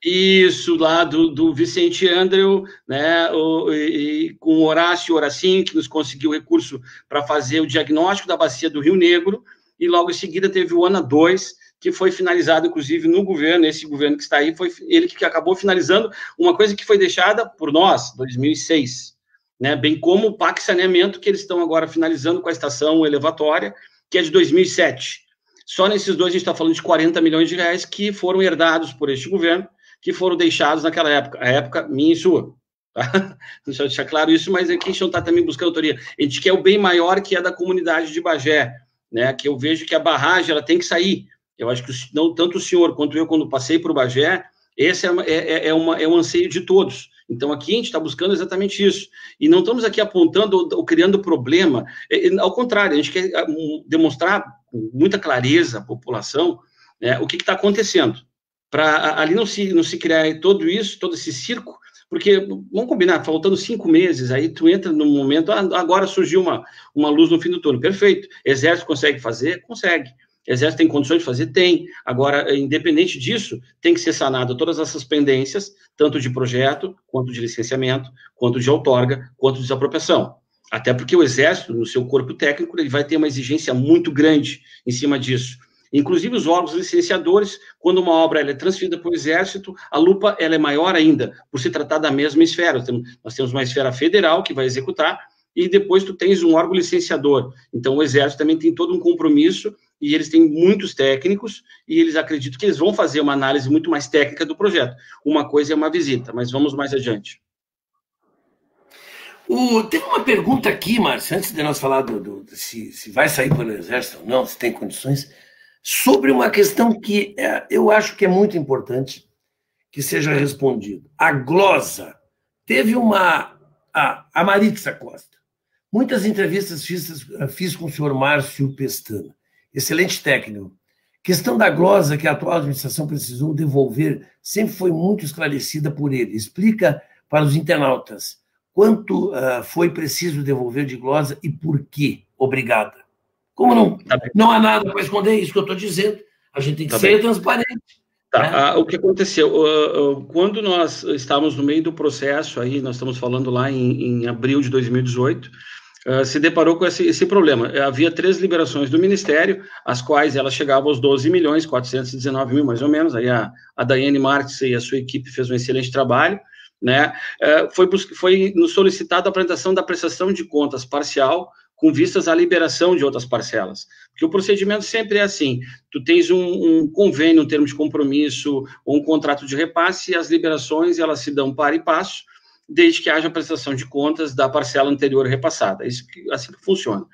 Isso, lá do Vicente Andrew, né, e com o Horácio Horacinho, que nos conseguiu recurso para fazer o diagnóstico da bacia do Rio Negro, e logo em seguida teve o ANA 2, que foi finalizado, inclusive, no governo, esse governo que está aí, foi ele que acabou finalizando uma coisa que foi deixada por nós, 2006, né, bem como o PAC Saneamento, que eles estão agora finalizando com a estação elevatória, que é de 2007. Só nesses dois a gente está falando de 40 milhões de reais que foram herdados por este governo, que foram deixados naquela época, a época minha e sua. Tá? Deixa eu deixar claro isso, mas aqui a gente não está também buscando autoria. A gente quer o bem maior que é da comunidade de Bagé, né? Que eu vejo que a barragem ela tem que sair. Eu acho que não, tanto o senhor quanto eu, quando passei por Bagé, esse é um anseio de todos. Então, aqui a gente está buscando exatamente isso. E não estamos aqui apontando ou criando problema. Ao contrário, a gente quer demonstrar com muita clareza à população, né, o que está acontecendo. Para ali não se criar todo esse circo, porque, vamos combinar, faltando 5 meses, aí tu entra num momento, agora surgiu uma luz no fim do túnel, perfeito. Exército consegue fazer? Consegue. Exército tem condições de fazer? Tem. Agora, independente disso, tem que ser sanado todas essas pendências, tanto de projeto, quanto de licenciamento, quanto de outorga, quanto de desapropriação. Até porque o Exército, no seu corpo técnico, ele vai ter uma exigência muito grande em cima disso. Inclusive, os órgãos licenciadores, quando uma obra ela é transferida para o Exército, a lupa ela é maior ainda, por se tratar da mesma esfera. Nós temos uma esfera federal que vai executar, e depois tu tens um órgão licenciador. Então, o Exército também tem todo um compromisso, e eles têm muitos técnicos, e eles acreditam que eles vão fazer uma análise muito mais técnica do projeto. Uma coisa é uma visita, mas vamos mais adiante. Teve uma pergunta aqui, Márcio, antes de nós falar se vai sair pelo Exército ou não, se tem condições, sobre uma questão que eu acho que é muito importante que seja respondida. A glosa. Teve a Maritza Costa. Muitas entrevistas fiz com o senhor Márcio Pestana, excelente técnico. Questão da glosa que a atual administração precisou devolver sempre foi muito esclarecida por ele. Explica para os internautas quanto foi preciso devolver de glosa e por quê. Obrigada. Como não há nada para esconder, isso que eu estou dizendo. A gente tem que ser transparente. Tá, o que aconteceu, quando nós estávamos no meio do processo, aí nós estamos falando lá em abril de 2018, se deparou com esse problema. Havia 3 liberações do Ministério, as quais elas chegavam aos 12.419.000, mais ou menos. Aí a Daiane Marques e a sua equipe fez um excelente trabalho, né? Foi nos solicitado a apresentação da prestação de contas parcial com vistas à liberação de outras parcelas. Porque o procedimento sempre é assim, tu tens um convênio, um termo de compromisso, ou um contrato de repasse, e as liberações, elas se dão para e passo, desde que haja prestação de contas da parcela anterior repassada. Assim que funciona.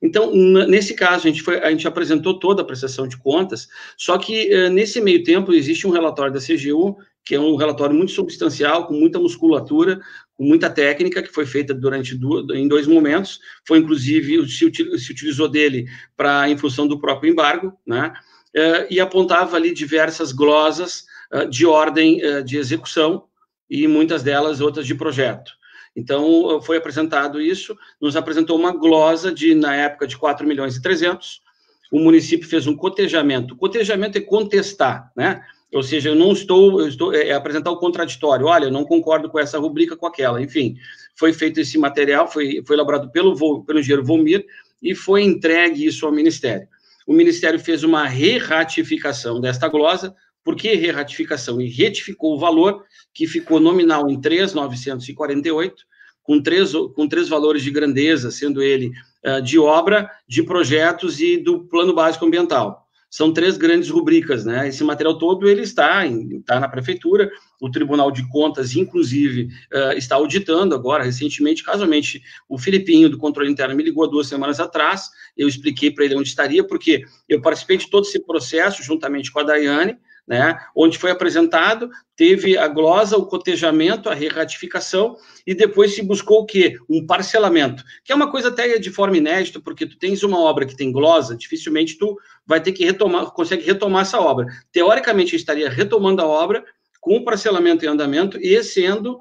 Então, nesse caso, a gente apresentou toda a prestação de contas, só que nesse meio tempo existe um relatório da CGU, que é um relatório muito substancial, com muita musculatura, com muita técnica, que foi feita em 2 momentos, foi inclusive, se utilizou dele em função do próprio embargo, né? E apontava ali diversas glosas de ordem de execução, e muitas delas outras de projeto. Então, foi apresentado isso, nos apresentou uma glosa na época, de 4.300.000, o município fez um cotejamento. Cotejamento é contestar, né? Ou seja, eu estou apresentar o contraditório. Olha, eu não concordo com essa rubrica, com aquela. Enfim, foi feito esse material, foi elaborado pelo engenheiro Volmir e foi entregue isso ao Ministério. O Ministério fez uma re-ratificação desta glosa. Por que re-ratificação? E retificou o valor, que ficou nominal em 3.948, com três valores de grandeza, sendo ele de obra, de projetos e do plano básico ambiental. São 3 grandes rubricas, né? Esse material todo, ele está na prefeitura, o Tribunal de Contas, inclusive, está auditando agora, recentemente, casualmente, o Filipinho, do Controle Interno, me ligou 2 semanas atrás, eu expliquei para ele onde estaria, porque eu participei de todo esse processo, juntamente com a Daiane, né, onde foi apresentado, teve a glosa, o cotejamento, a re-ratificação, e depois se buscou o quê? Um parcelamento, que é uma coisa até de forma inédita, porque tu tens uma obra que tem glosa, dificilmente tu vai ter que consegue retomar essa obra. Teoricamente, estaria retomando a obra com o parcelamento em andamento e sendo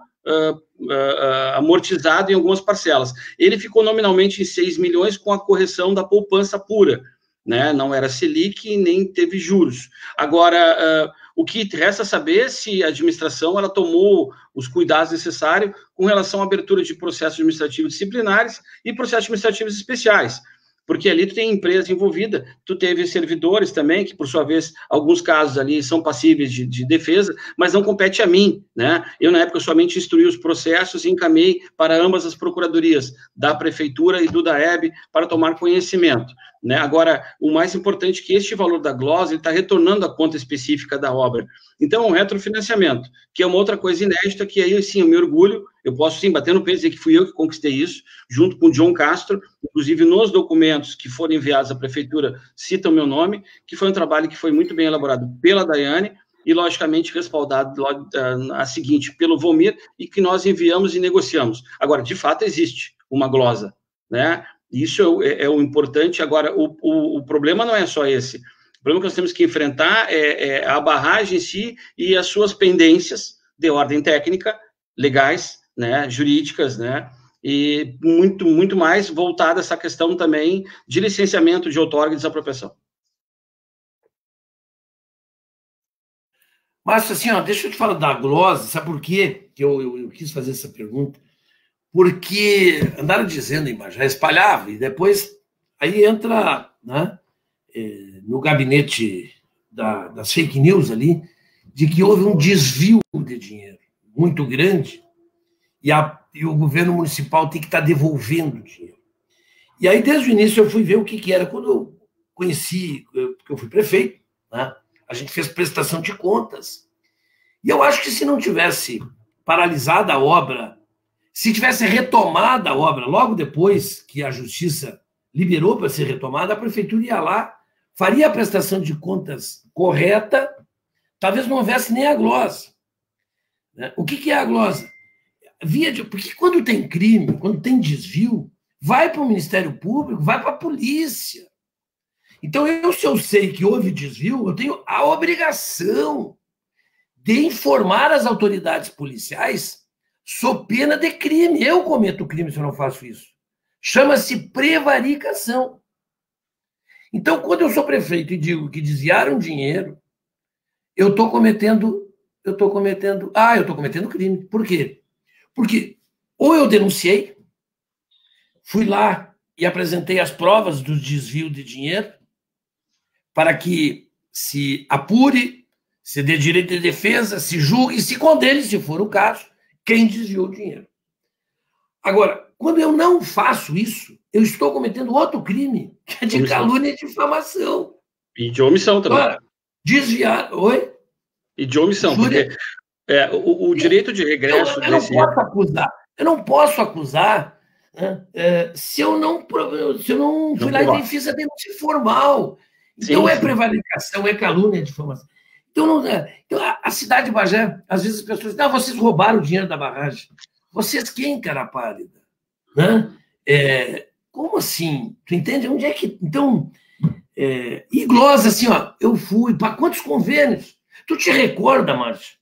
amortizado em algumas parcelas. Ele ficou nominalmente em 6 milhões com a correção da poupança pura, né? Não era Selic, nem teve juros. Agora, o que resta saber é se a administração ela tomou os cuidados necessários com relação à abertura de processos administrativos disciplinares e processos administrativos especiais, porque ali tu tem empresa envolvida, tu teve servidores também, que por sua vez, alguns casos ali são passíveis de defesa, mas não compete a mim, né? Eu, na época, somente instruí os processos e encaminhei para ambas as procuradorias, da Prefeitura e do DAEB, para tomar conhecimento, né? Agora, o mais importante é que este valor da glosa está retornando à conta específica da obra. Então, é um retrofinanciamento, que é uma outra coisa inédita, que aí, sim, eu me orgulho, eu posso, sim, bater no peito e dizer que fui eu que conquistei isso, junto com o John Castro, inclusive nos documentos que foram enviados à Prefeitura, citam meu nome, que foi um trabalho que foi muito bem elaborado pela Daiane, e, logicamente, respaldado a seguinte, pelo Volmir, e que nós enviamos e negociamos. Agora, de fato, existe uma glosa, né? Isso é o importante. Agora, o problema não é só esse. O problema que nós temos que enfrentar é a barragem em si e as suas pendências de ordem técnica, legais, né, jurídicas, né, e muito mais voltada a essa questão também de licenciamento de outorga e desapropriação. Márcio, assim, deixa eu te falar da glosa, sabe por quê que eu quis fazer essa pergunta? Porque andaram dizendo em Bagé, espalhava, e depois aí entra, né, no gabinete das fake news ali, de que houve um desvio de dinheiro muito grande e o governo municipal tem que estar devolvendo o dinheiro. E aí, desde o início, eu fui ver o que era. Quando eu conheci, porque eu fui prefeito, né, a gente fez prestação de contas. E eu acho que se não tivesse paralisado a obra, se tivesse retomado a obra logo depois que a Justiça liberou para ser retomada, a Prefeitura ia lá, faria a prestação de contas correta, talvez não houvesse nem a glosa. O que é a glosa? Porque quando tem crime, quando tem desvio, vai para o Ministério Público, vai para a polícia. Então, se eu sei que houve desvio, eu tenho a obrigação de informar as autoridades policiais sob pena de crime. Eu cometo crime se eu não faço isso. Chama-se prevaricação. Então, quando eu sou prefeito e digo que desviaram dinheiro, eu estou cometendo crime. Por quê? Porque ou eu denunciei, fui lá e apresentei as provas do desvio de dinheiro para que se apure, se dê direito de defesa, se julgue e se condene, se for o caso, quem desviou o dinheiro. Agora, quando eu não faço isso, eu estou cometendo outro crime, que é de calúnia e difamação. E de omissão também. Agora, desviar... Oi? E de omissão, porque o direito de regresso... Eu não posso acusar, né, se eu não fui lá e fiz a denúncia formal. Então, é prevaricação, é calúnia, é difamação. Então, a cidade de Bagé, às vezes as pessoas dizem, vocês roubaram o dinheiro da barragem. Vocês quem, cara pálida? Né? Como assim? Tu entende? Onde é que... Então, e glosa, assim, ó, eu fui para quantos convênios? Tu te recorda, Márcio?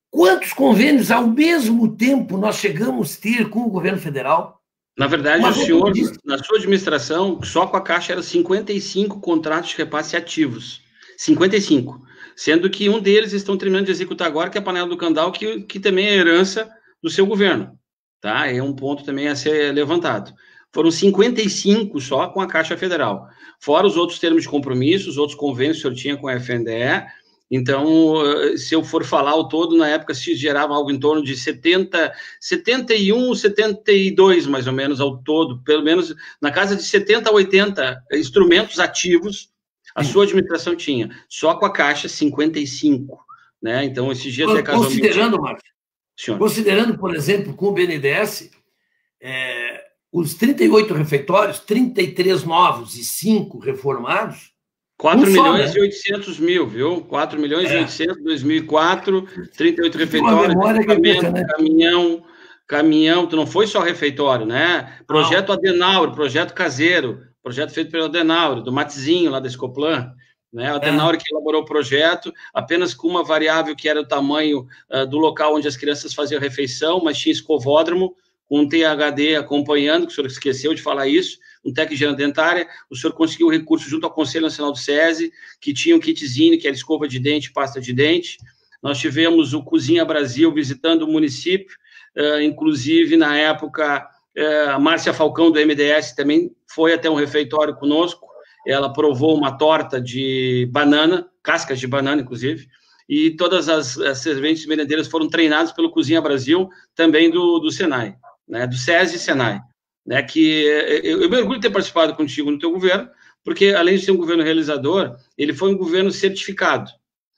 Quantos convênios ao mesmo tempo nós chegamos a ter com o governo federal? Na verdade, o senhor, na sua administração, só com a Caixa eram 55 contratos de repasse ativos. 55. Sendo que um deles estão terminando de executar agora, que é a Panela do Candal, que também é herança do seu governo. Tá? É um ponto também a ser levantado. Foram 55 só com a Caixa Federal. Fora os outros termos de compromisso, os outros convênios que o senhor tinha com a FNDE. Então, se eu for falar ao todo, na época se gerava algo em torno de 71, 72, mais ou menos, ao todo, pelo menos na casa de 70 a 80 instrumentos ativos, a sua administração tinha. Só com a Caixa, 55. Né? Então, esses dias... Considerando, Márcio, considerando, por exemplo, com o BNDES, os 38 refeitórios, 33 novos e 5 reformados, 4 milhões e 800 mil, viu? 4 milhões e 800, 2004, 38 refeitórios, caminhão, tu não foi só refeitório, né? Projeto Adenauro, projeto caseiro, projeto feito pelo Adenauro, do Matezinho, lá da Escoplan, né? O Adenauro que elaborou o projeto, apenas com uma variável que era o tamanho do local onde as crianças faziam refeição, mas tinha escovódromo, com um THD acompanhando, que o senhor esqueceu de falar isso, um técnico de dentária, o senhor conseguiu recurso junto ao Conselho Nacional do SESI, que tinha um kitzinho, que era escova de dente, pasta de dente. Nós tivemos o Cozinha Brasil visitando o município, inclusive, na época, a Márcia Falcão, do MDS, também foi até um refeitório conosco, ela provou uma torta de banana, cascas de banana, inclusive, e todas as serventes merendeiras foram treinadas pelo Cozinha Brasil, também do Senai, né, do SESI e Senai. Né, que eu me orgulho de ter participado contigo no teu governo, porque, além de ser um governo realizador, ele foi um governo certificado.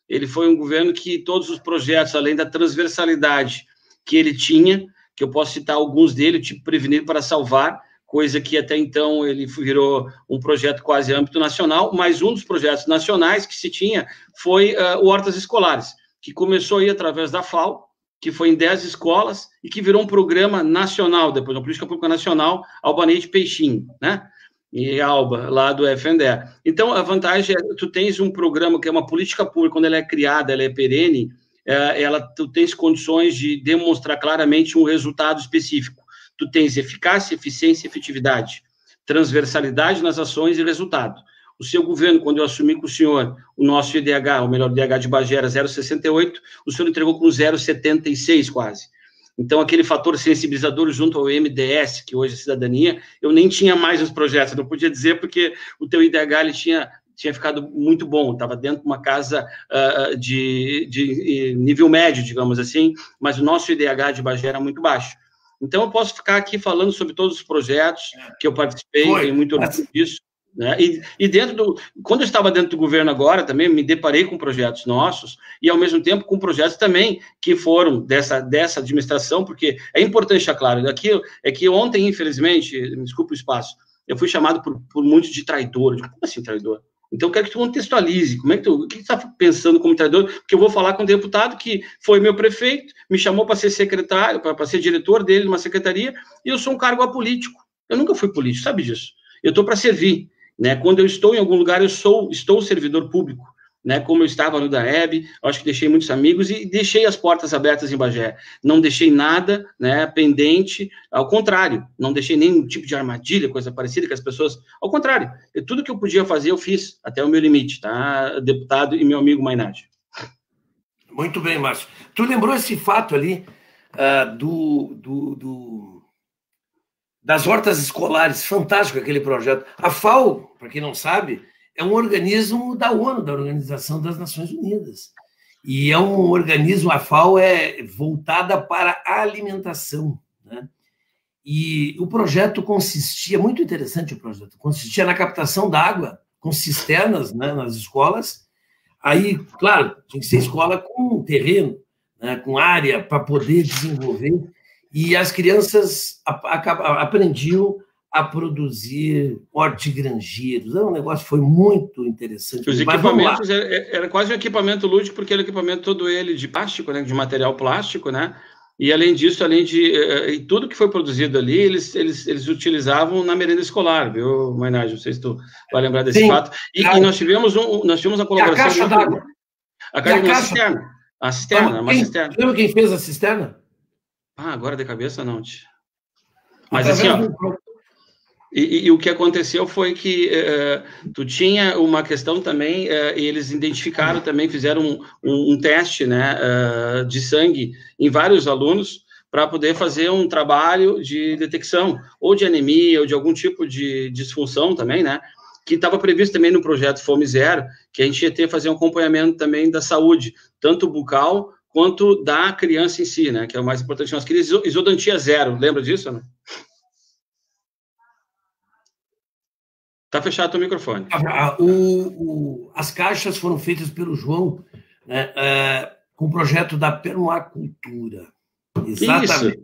Ele foi um governo que todos os projetos, além da transversalidade que ele tinha, que eu posso citar alguns dele, tipo Prevenir para Salvar, coisa que até então ele virou um projeto quase âmbito nacional, mas um dos projetos nacionais que se tinha foi o Hortas Escolares, que começou aí através da FAO, que foi em 10 escolas e que virou um programa nacional, depois uma política pública nacional, Albanete Peixinho, né? E Alba, lá do FNDE. Então, a vantagem é que tu tens um programa que é uma política pública, quando ela é criada, ela é perene, tu tens condições de demonstrar claramente um resultado específico. Tu tens eficácia, eficiência e efetividade, transversalidade nas ações e resultado. O seu governo, quando eu assumi com o senhor, o nosso IDH, ou melhor, o IDH de Bagé era 0,68, o senhor entregou com 0,76 quase. Então, aquele fator sensibilizador junto ao MDS, que hoje é Cidadania, eu nem tinha mais os projetos, eu não podia dizer porque o teu IDH ele tinha ficado muito bom, estava dentro de uma casa de nível médio, digamos assim, mas o nosso IDH de Bagé era muito baixo. Então, eu posso ficar aqui falando sobre todos os projetos que eu participei, tenho muito orgulho disso. Né? E quando eu estava dentro do governo agora, também me deparei com projetos nossos e, ao mesmo tempo, com projetos também que foram dessa administração, porque é importante deixar claro, é que ontem, infelizmente, me desculpe o espaço, eu fui chamado por muitos de traidor. Eu digo, como assim traidor? Então, eu quero que tu contextualize, o que tu está pensando como traidor? Porque eu vou falar com um deputado que foi meu prefeito, me chamou para ser secretário, para ser diretor dele numa secretaria, e eu sou um cargo apolítico. Eu nunca fui político, sabe disso? Eu estou para servir. Né? Quando eu estou em algum lugar, estou servidor público, né? Como eu estava no DAEB, acho que deixei muitos amigos e deixei as portas abertas em Bagé. Não deixei nada, né, pendente, ao contrário, não deixei nenhum tipo de armadilha, coisa parecida, que as pessoas... Ao contrário, tudo que eu podia fazer, eu fiz, até o meu limite, tá, deputado e meu amigo Mainardi. Muito bem, Márcio. Tu lembrou esse fato ali das hortas escolares, fantástico aquele projeto. A FAO, para quem não sabe, é um organismo da ONU, da Organização das Nações Unidas. E é um organismo, a FAO é voltada para a alimentação, né? E o projeto consistia, muito interessante o projeto, consistia na captação d'água com cisternas, né, nas escolas. Aí, claro, tinha que ser escola com terreno, né, com área para poder desenvolver, e as crianças aprendiam a produzir hortigranjeiros. Um negócio foi muito interessante. Os equipamentos, era quase um equipamento lúdico, porque era um equipamento todo ele de plástico, né, de material plástico, né? E, além disso, e tudo que foi produzido ali, eles utilizavam na merenda escolar, viu, Mainardi? Não sei se tu vai lembrar desse Sim, fato. E nós tivemos uma colaboração... A caixa d'água. A cisterna. A cisterna, uma cisterna. Lembra quem fez a cisterna? Agora de cabeça não, tio. Mas assim, ó... E o que aconteceu foi que tu tinha uma questão também, e eles identificaram também, fizeram um teste, né, de sangue em vários alunos para poder fazer um trabalho de detecção, ou de anemia, ou de algum tipo de disfunção também, né, que estava previsto também no projeto Fome Zero, que a gente ia ter fazer um acompanhamento também da saúde, tanto bucal quanto da criança em si, né, que é o mais importante. Nós queríamos isodontia zero, lembra disso, né? Está fechado o teu microfone. As caixas foram feitas pelo João, né, com o projeto da permacultura. Exatamente.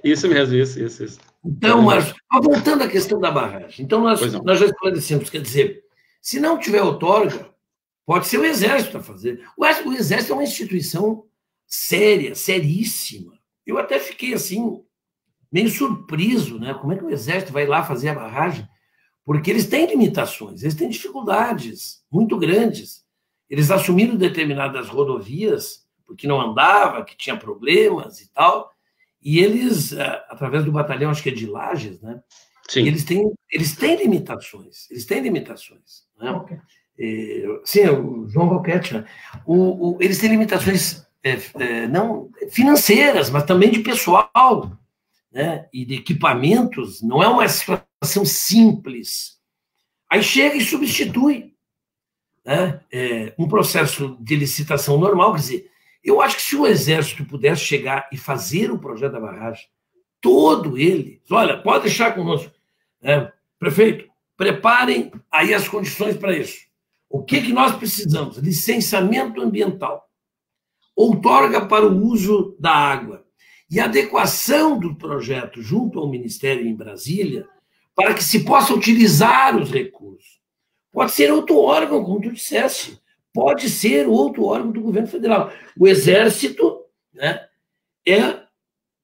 Isso mesmo, isso. Então, mas voltando à questão da barragem. Então, nós já esclarecemos, quer dizer, se não tiver outorga, pode ser o Exército a fazer. O Exército é uma instituição séria, seríssima. Eu até fiquei, assim, meio surpreso, né? Como é que o Exército vai lá fazer a barragem? Porque eles têm limitações, eles têm dificuldades muito grandes. Eles assumiram determinadas rodovias, porque não andava, que tinha problemas e tal, e eles, através do batalhão, acho que é de Lages, né? Sim. Eles têm limitações, né? Okay. Sim, o João Valquete, né? Eles têm limitações não financeiras, mas também de pessoal, né? E de equipamentos. Não é uma situação simples. Aí chega e substitui, né, um processo de licitação normal. Quer dizer, eu acho que se o Exército pudesse chegar e fazer o projeto da barragem, todo ele, olha, pode deixar conosco, né, prefeito, preparem aí as condições para isso. O que nós precisamos? Licenciamento ambiental, outorga para o uso da água e adequação do projeto junto ao Ministério em Brasília, para que se possa utilizar os recursos. Pode ser outro órgão, como tu disseste, pode ser outro órgão do governo federal. O Exército, né,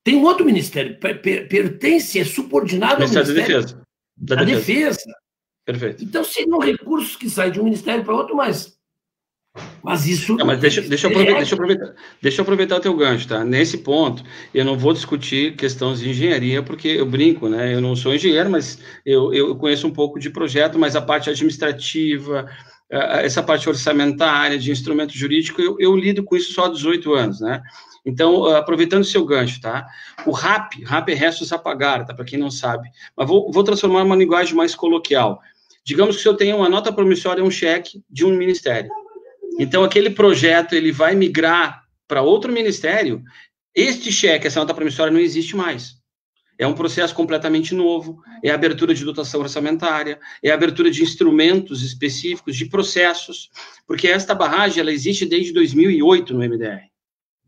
tem um outro ministério, pertence, é subordinado ao Ministério da Defesa. Perfeito. Então, seriam recursos que saem de um ministério para outro, mas isso... Não, mas deixa eu aproveitar o teu gancho, tá? Nesse ponto, eu não vou discutir questões de engenharia, porque eu brinco, né? Eu não sou engenheiro, mas eu conheço um pouco de projeto, mas a parte administrativa, essa parte orçamentária, de instrumento jurídico, eu lido com isso só há 18 anos, né? Então, aproveitando o seu gancho, tá? O RAP é restos a pagar, tá? Para quem não sabe. Mas vou transformar uma linguagem mais coloquial. Digamos que se eu tenho uma nota promissória, um cheque de um ministério. Então, aquele projeto, ele vai migrar para outro ministério, este cheque, essa nota promissória, não existe mais. É um processo completamente novo, é a abertura de dotação orçamentária, é a abertura de instrumentos específicos, de processos, porque esta barragem, ela existe desde 2008 no MDR,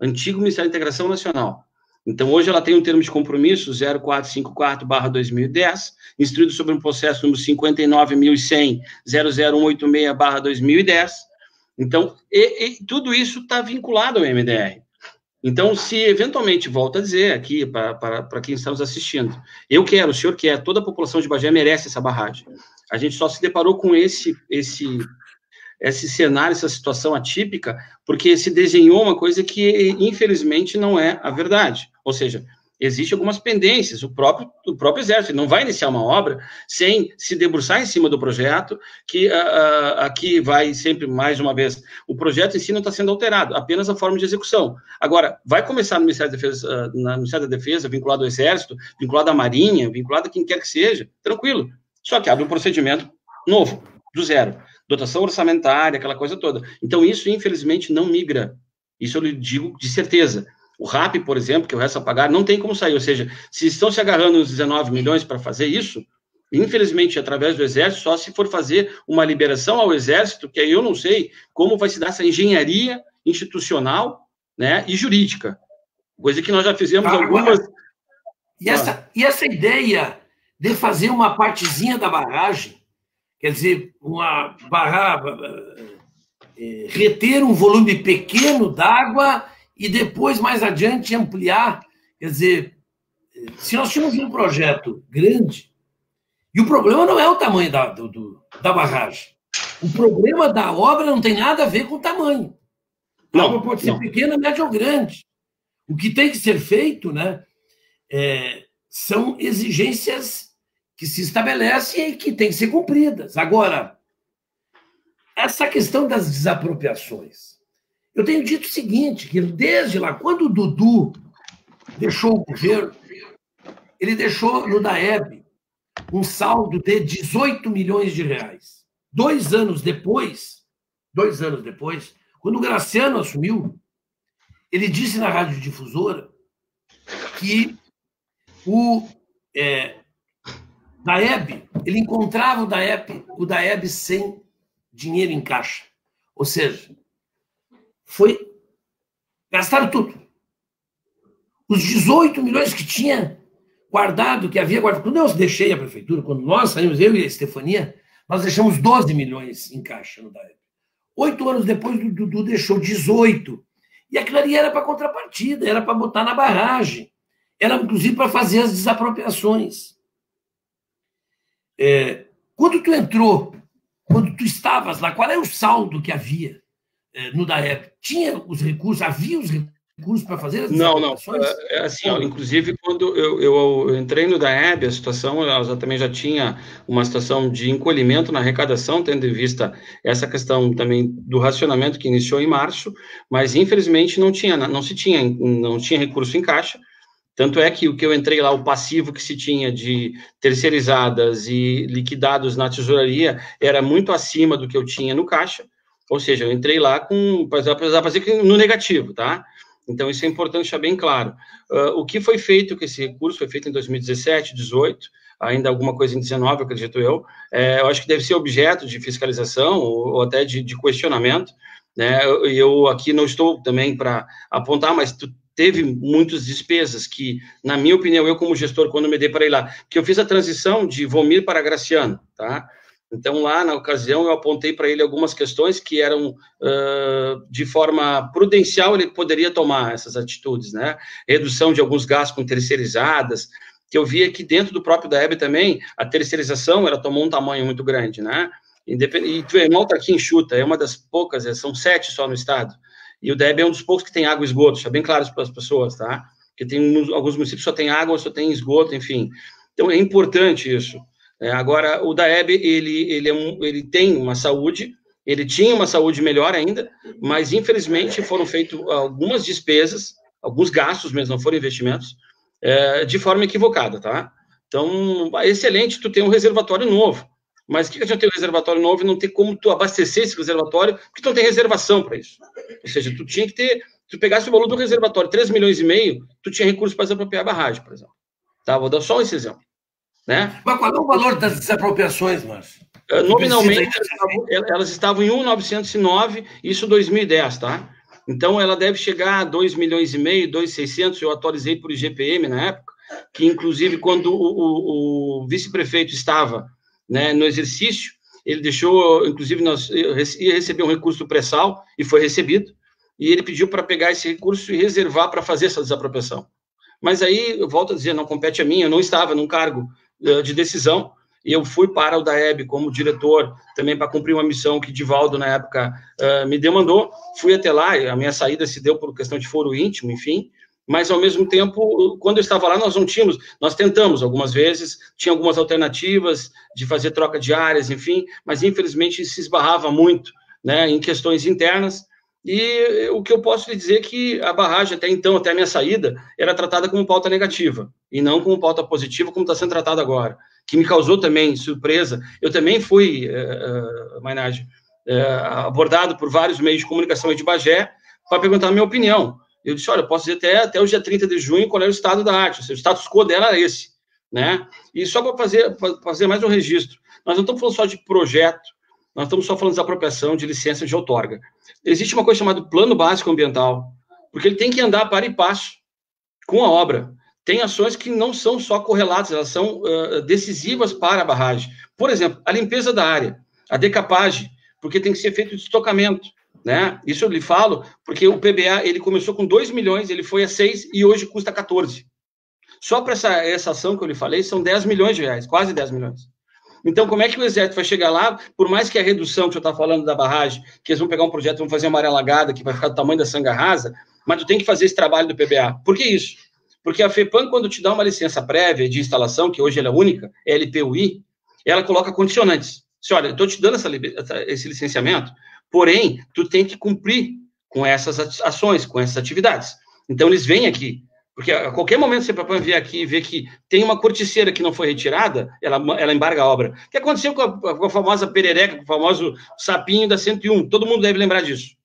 antigo Ministério da Integração Nacional. Então, hoje ela tem um termo de compromisso, 0454/2010, instruído sobre um processo número 59.100.00186/2010. Então, tudo isso está vinculado ao MDR. Então, se eventualmente, volto a dizer aqui para quem está nos assistindo, o senhor quer, toda a população de Bagé merece essa barragem. A gente só se deparou com esse cenário, essa situação atípica, porque se desenhou uma coisa que, infelizmente, não é a verdade. Ou seja, Existem algumas pendências, o próprio Exército não vai iniciar uma obra sem se debruçar em cima do projeto, que aqui vai sempre, mais uma vez, o projeto em si não está sendo alterado, apenas a forma de execução. Agora, vai começar no Ministério da Defesa, vinculado ao Exército, vinculado à Marinha, vinculado a quem quer que seja, tranquilo. Só que abre um procedimento novo, do zero. Dotação orçamentária, aquela coisa toda. Então, isso, infelizmente, não migra. Isso eu lhe digo de certeza. O RAP, por exemplo, que é o resto a pagar, não tem como sair. Ou seja, se estão se agarrando uns 19 milhões para fazer isso, infelizmente, através do Exército, só se for fazer uma liberação ao Exército, que aí eu não sei como vai se dar essa engenharia institucional, né, e jurídica. Coisa que nós já fizemos algumas... E essa ideia de fazer uma partezinha da barragem, quer dizer, reter um volume pequeno d'água e depois, mais adiante, ampliar. Quer dizer, se nós tínhamos um projeto grande, e o problema não é o tamanho da barragem. O problema da obra não tem nada a ver com o tamanho. A obra pode ser pequena, média ou grande. O que tem que ser feito, né, são exigências que se estabelecem e que têm que ser cumpridas. Agora, essa questão das desapropriações, eu tenho dito o seguinte, que desde lá, quando o Dudu deixou o governo, ele deixou no DAEB um saldo de 18 milhões de reais. 2 anos depois, quando o Graciano assumiu, ele disse na radiodifusora que o DAEB, ele encontrava o DAEB sem dinheiro em caixa. Ou seja, gastaram tudo. Os 18 milhões que tinha guardado, que havia guardado. Quando eu deixei a prefeitura, quando nós saímos, eu e a Estefania, nós deixamos 12 milhões em caixa no DAEB. 8 anos depois, o Dudu deixou 18. E aquilo ali era para contrapartida, era para botar na barragem. Era, inclusive, para fazer as desapropriações. Quando tu entrou, quando tu estavas lá, qual é o saldo que havia no DAEB? Tinha os recursos, havia os recursos para fazer as desapropriações? Não. Assim, inclusive, quando eu entrei no DAEB, a situação, ela também já tinha uma situação de encolhimento na arrecadação, tendo em vista essa questão também do racionamento que iniciou em março, mas, infelizmente, não tinha recurso em caixa. Tanto é que o que eu entrei lá, o passivo que se tinha de terceirizadas e liquidados na tesouraria era muito acima do que eu tinha no caixa, ou seja, eu entrei lá precisava fazer no negativo, tá? Então, isso é importante deixar bem claro. O que foi feito com esse recurso, foi feito em 2017, 2018, ainda alguma coisa em 2019, acredito eu. Eu acho que deve ser objeto de fiscalização ou até de questionamento, né? Eu aqui não estou também para apontar, mas teve muitas despesas que, na minha opinião, eu como gestor, quando me deparei lá, que eu fiz a transição de Vomir para Graciano, tá? Então, lá, na ocasião, eu apontei para ele algumas questões que eram, de forma prudencial, ele poderia tomar essas atitudes, né? Redução de alguns gastos com terceirizadas, que eu via que dentro do próprio DAEB também, a terceirização, ela tomou um tamanho muito grande, né? E tu é uma autarquia enxuta, é uma das poucas, são 7 só no estado. E o DAEB é um dos poucos que tem água e esgoto, deixa bem claro para as pessoas, tá? Porque tem alguns municípios que só tem água, só tem esgoto, enfim. Então, é importante isso. Agora, o DAEB, ele tem uma saúde, ele tinha uma saúde melhor ainda, mas, infelizmente, foram feitas algumas despesas, alguns gastos mesmo, não foram investimentos, de forma equivocada, tá? Então, é excelente tu ter um reservatório novo, mas o que adianta ter um reservatório novo e não ter como tu abastecer esse reservatório, porque tu não tem reservação para isso. Ou seja, tu tinha que ter, tu pegasse o valor do reservatório, 3,5 milhões, tu tinha recursos para desapropriar a barragem, por exemplo. Tá? Vou dar só esse exemplo. Né? Mas qual é o valor das desapropriações, Márcio? Nominalmente, elas estavam em 1.909, isso em 2010, tá? Então, ela deve chegar a 2,5 milhões, 2,600, eu atualizei por IGPM na época, que, inclusive, quando o vice-prefeito estava, né, no exercício, ele deixou, inclusive, nós ia receber um recurso do pré-sal, e foi recebido, e ele pediu para pegar esse recurso e reservar para fazer essa desapropriação. Mas aí, eu volto a dizer, não compete a mim, eu não estava num cargo de decisão, e eu fui para o DAEB como diretor, também para cumprir uma missão que Divaldo, na época, me demandou, fui até lá, a minha saída se deu por questão de foro íntimo, enfim, mas, ao mesmo tempo, quando eu estava lá, nós tentamos algumas vezes, tinha algumas alternativas de fazer troca de áreas, enfim, mas, infelizmente, se esbarrava muito, né, em questões internas, e o que eu posso lhe dizer é que a barragem, até então, até a minha saída, era tratada como pauta negativa, e não como pauta positiva, como está sendo tratada agora, que me causou também surpresa. Eu também fui, Mainardi, abordado por vários meios de comunicação de Bagé para perguntar a minha opinião. Eu disse, olha, eu posso dizer até o dia 30 de junho qual é o estado da arte, ou seja, o status quo dela era esse, né? E só para fazer mais um registro, nós não estamos falando só de projeto, nós estamos só falando de apropriação, de licença, de outorga. Existe uma coisa chamada Plano Básico Ambiental, porque ele tem que andar para e passo com a obra. Tem ações que não são só correlatas, elas são decisivas para a barragem. Por exemplo, a limpeza da área, a decapagem, porque tem que ser feito o estocamento, né? Isso eu lhe falo, porque o PBA, ele começou com 2 milhões, ele foi a 6 e hoje custa 14. Só para essa ação que eu lhe falei, são 10 milhões de reais, quase 10 milhões. Então, como é que o Exército vai chegar lá, por mais que a redução que eu estou falando da barragem, que eles vão pegar um projeto, vão fazer uma área alagada, que vai ficar do tamanho da Sanga Rasa, mas tu tem que fazer esse trabalho do PBA. Por que isso? Porque a FEPAM, quando te dá uma licença prévia de instalação, que hoje ela é única, é LPUI, ela coloca condicionantes. Se olha, eu estou te dando esse licenciamento, porém, tu tem que cumprir com essas ações, com essas atividades. Então, eles vêm aqui, porque a qualquer momento você pode vir aqui e ver que tem uma corticeira que não foi retirada, ela embarga a obra. O que aconteceu com a famosa perereca, com o famoso sapinho da 101? Todo mundo deve lembrar disso.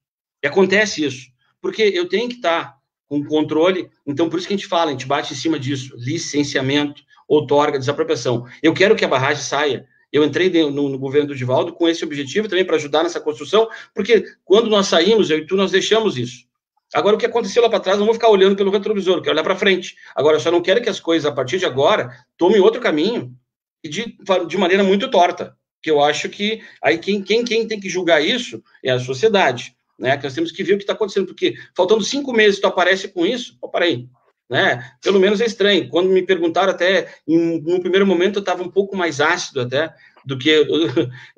E acontece isso, porque eu tenho que estar com controle, então por isso que a gente bate em cima disso, licenciamento, outorga, desapropriação. Eu quero que a barragem saia. Eu entrei no governo do Divaldo com esse objetivo também para ajudar nessa construção, porque quando nós saímos, eu e tu, nós deixamos isso. Agora, o que aconteceu lá para trás, não vou ficar olhando pelo retrovisor, eu quero olhar para frente. Agora, eu só não quero que as coisas, a partir de agora, tomem outro caminho, e de maneira muito torta, que eu acho que aí quem tem que julgar isso é a sociedade, né? Que nós temos que ver o que está acontecendo, porque faltando 5 meses tu aparece com isso, peraí, né? Pelo menos é estranho. Quando me perguntaram até, no primeiro momento eu estava um pouco mais ácido até, do que...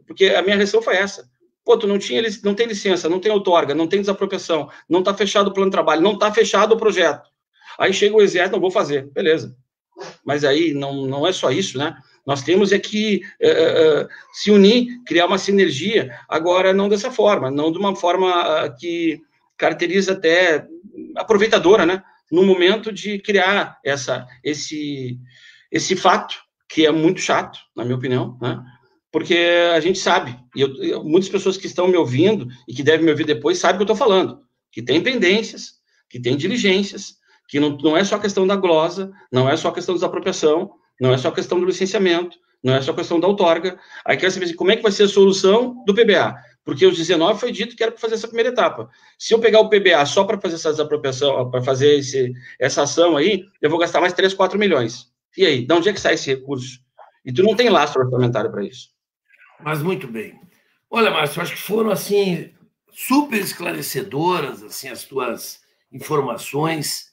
porque a minha reação foi essa. Pô, tu não tem licença, não tem outorga, não tem desapropriação, não está fechado o plano de trabalho, não está fechado o projeto. Aí chega o Exército, não vou fazer, beleza. Mas aí não é só isso, né? Nós temos que se unir, criar uma sinergia, agora não dessa forma, não de uma forma que caracteriza até aproveitadora, né? No momento de criar esse fato, que é muito chato, na minha opinião, né? Porque a gente sabe, e muitas pessoas que estão me ouvindo e que devem me ouvir depois sabem o que eu estou falando, que tem pendências, que tem diligências, que não é só a questão da glosa, não é só a questão da desapropriação, não é só a questão do licenciamento, não é só a questão da outorga. Aí quero saber como é que vai ser a solução do PBA, porque os 19 foi dito que era para fazer essa primeira etapa. Se eu pegar o PBA só para fazer essa desapropriação, para fazer essa ação aí, eu vou gastar mais 3, 4 milhões. E aí, de onde é que sai esse recurso? E tu não tem lastro orçamentário para isso. Mas muito bem. Olha, Márcio, acho que foram, assim, super esclarecedoras, assim, as tuas informações.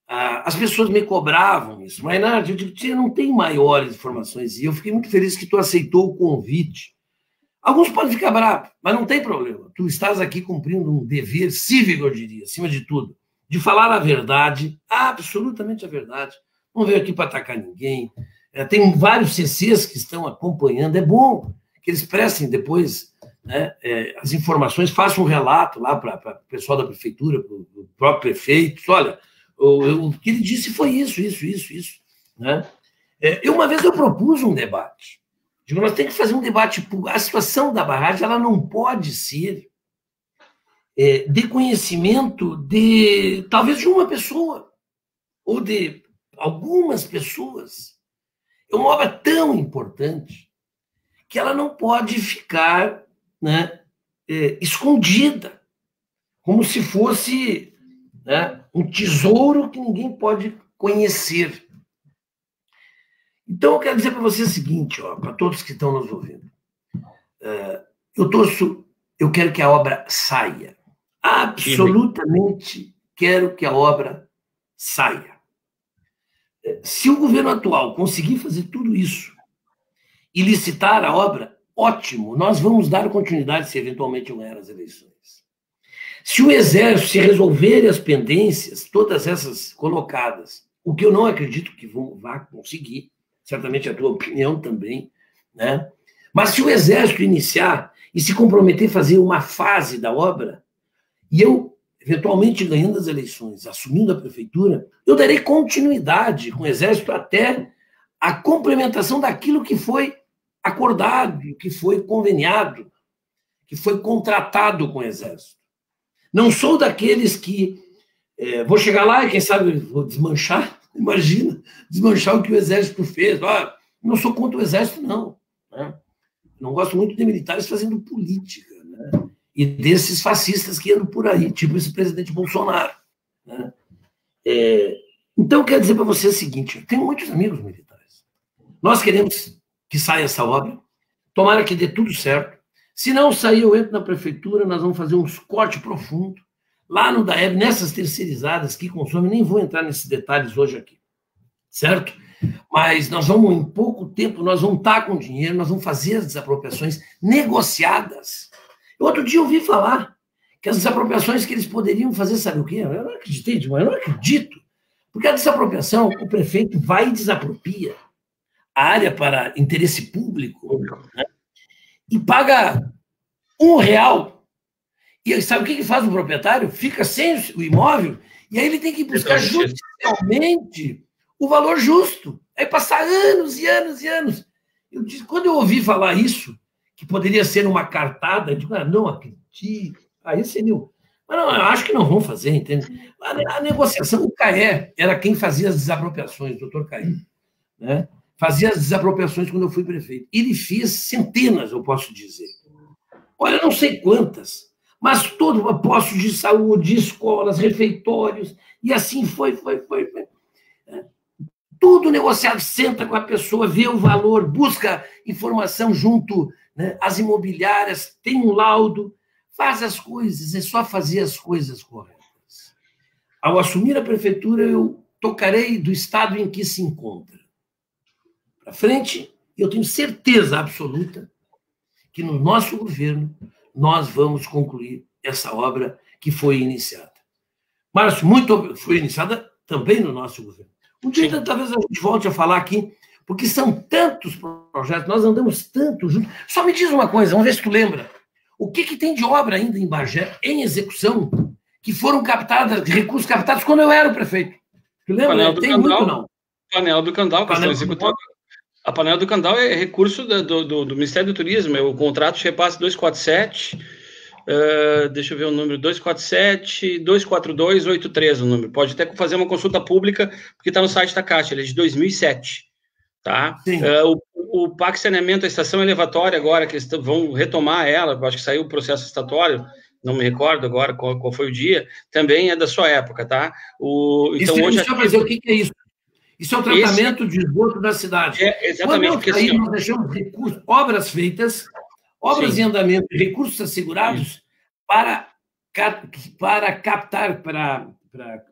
As pessoas me cobravam isso. Mas, Nádia, eu digo, tia, não tem maiores informações. E eu fiquei muito feliz que tu aceitou o convite. Alguns podem ficar bravos, mas não tem problema. Tu estás aqui cumprindo um dever cívico, eu diria, acima de tudo, de falar a verdade, absolutamente a verdade. Não veio aqui para atacar ninguém. Tem vários CCs que estão acompanhando. É bom que eles prestem depois, né, as informações, façam um relato lá para o pessoal da prefeitura, para o próprio prefeito. Olha, o que ele disse foi isso. Né? Uma vez eu propus um debate. Digo, nós temos que fazer um debate. A situação da barragem ela não pode ser de conhecimento talvez de uma pessoa, ou de algumas pessoas. É uma obra tão importante que ela não pode ficar, né, escondida, como se fosse, né, um tesouro que ninguém pode conhecer. Então, eu quero dizer para você o seguinte, para todos que estão nos ouvindo. Eu quero que a obra saia. Absolutamente quero que a obra saia. Se o governo atual conseguir fazer tudo isso e licitar a obra, ótimo, nós vamos dar continuidade se eventualmente eu ganhar as eleições. Se o Exército se resolver as pendências, todas essas colocadas, o que eu não acredito que vá conseguir, certamente a tua opinião também, né? Mas se o Exército iniciar e se comprometer a fazer uma fase da obra, e eu, eventualmente, ganhando as eleições, assumindo a prefeitura, eu darei continuidade com o Exército até a complementação daquilo que foi acordado, que foi conveniado, que foi contratado com o Exército. Não sou daqueles que vou chegar lá e, quem sabe, vou desmanchar, imagina, desmanchar o que o Exército fez. Não sou contra o Exército, não. Né? Não gosto muito de militares fazendo política, né? E desses fascistas que andam por aí, tipo esse presidente Bolsonaro. Né? Então, eu quero dizer para você o seguinte, eu tenho muitos amigos militares. Nós queremos que saia essa obra, tomara que dê tudo certo. Se não sair, eu entro na prefeitura, nós vamos fazer uns cortes profundos, lá no DAEB, nessas terceirizadas que consomem, nem vou entrar nesses detalhes hoje aqui, certo? Mas nós vamos, em pouco tempo, nós vamos estar com dinheiro, nós vamos fazer as desapropriações negociadas. Outro dia eu ouvi falar que as desapropriações que eles poderiam fazer, sabe o quê? Eu não acreditei, eu não acredito. Porque a desapropriação, o prefeito vai e desapropria a área para interesse público, né? E paga R$1. E sabe o que faz o proprietário? Fica sem o imóvel e aí ele tem que buscar judicialmente o valor justo. Aí passar anos e anos e anos. Quando eu ouvi falar isso, que poderia ser uma cartada, eu digo, não acredito. Aí seria... Mas não, eu acho que não vão fazer, entende? A negociação, o CAE era quem fazia as desapropriações, o doutor CAE, né? Fazia as desapropriações quando eu fui prefeito. Ele fez centenas, eu posso dizer. Olha, não sei quantas, mas todo o posto de saúde, escolas, refeitórios, e assim foi. Tudo negociado, senta com a pessoa, vê o valor, busca informação junto, né, às imobiliárias, tem um laudo, faz as coisas, é só fazer as coisas corretas. Ao assumir a prefeitura, eu tocarei do estado em que se encontra. Para frente, eu tenho certeza absoluta que no nosso governo nós vamos concluir essa obra que foi iniciada. Márcio, foi iniciada também no nosso governo. Um dia, talvez a gente volte a falar aqui, porque são tantos projetos, nós andamos tanto juntos. Só me diz uma coisa, vamos ver se tu lembra. O que tem de obra ainda em Bagé, em execução, que foram captadas, recursos captados quando eu era o prefeito? Tu lembra? Tem muito, não? Panela do Candal, que estão executando. A Panela do Candal é recurso do Ministério do Turismo, é o contrato de repasse 247, deixa eu ver o número, 247-24283 o número. Pode até fazer uma consulta pública, porque está no site da Caixa, ele é de 2007. Tá? O PAC Saneamento, a estação elevatória agora, que vão retomar ela, acho que saiu o processo estatório, não me recordo agora qual foi o dia, também é da sua época, tá? Então, hoje deixa eu fazer o que é isso? Isso é o tratamento de esgoto da cidade. Exatamente. Quando aí nós deixamos recursos, obras feitas, obras em andamento, recursos assegurados para captar, para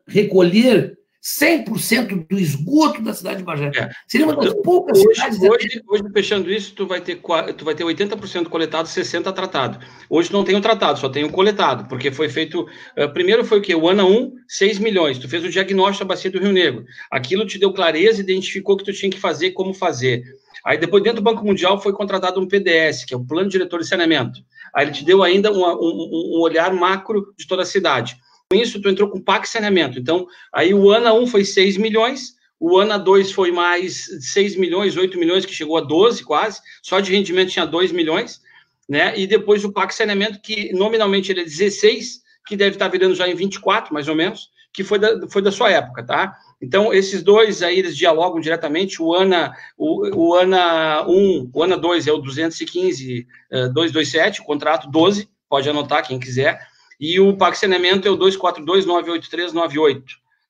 recolher 100% do esgoto da cidade de Bagé. Seria uma das poucas cidades... Hoje, fechando isso, tu vai ter 80% coletado, 60% tratado. Hoje não tem o tratado, só tem o coletado, porque foi feito... primeiro foi o quê? O ANA 1, 6 milhões. Tu fez o diagnóstico da bacia do Rio Negro. Aquilo te deu clareza, identificou o que tu tinha que fazer, como fazer. Aí depois, dentro do Banco Mundial, foi contratado um PDS, que é o Plano Diretor de Saneamento. Aí ele te deu ainda um olhar macro de toda a cidade. Com isso, tu entrou com PAC Saneamento. Então, aí o ANA 1 foi 6 milhões, o ANA 2 foi mais 6 milhões, 8 milhões, que chegou a 12 quase, só de rendimento tinha 2 milhões, né? E depois o PAC Saneamento, que nominalmente ele é 16, que deve estar virando já em 24, mais ou menos, que foi da sua época, tá? Então, esses dois aí, eles dialogam diretamente. O ANA 1, o ANA 2 é o 215-227, o contrato 12, pode anotar quem quiser. E o PAC Saneamento é o 242-983-98,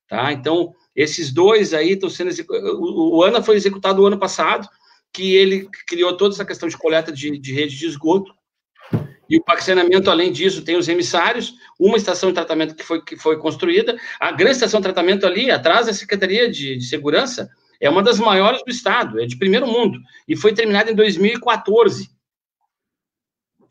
tá? Então, esses dois aí estão sendo executados. O ANA foi executado o ano passado, que ele criou toda essa questão de coleta de rede de esgoto. E o PAC Saneamento, além disso, tem os emissários, uma estação de tratamento que foi construída. A grande estação de tratamento ali, atrás da Secretaria de Segurança, é uma das maiores do estado, é de primeiro mundo, e foi terminada em 2014.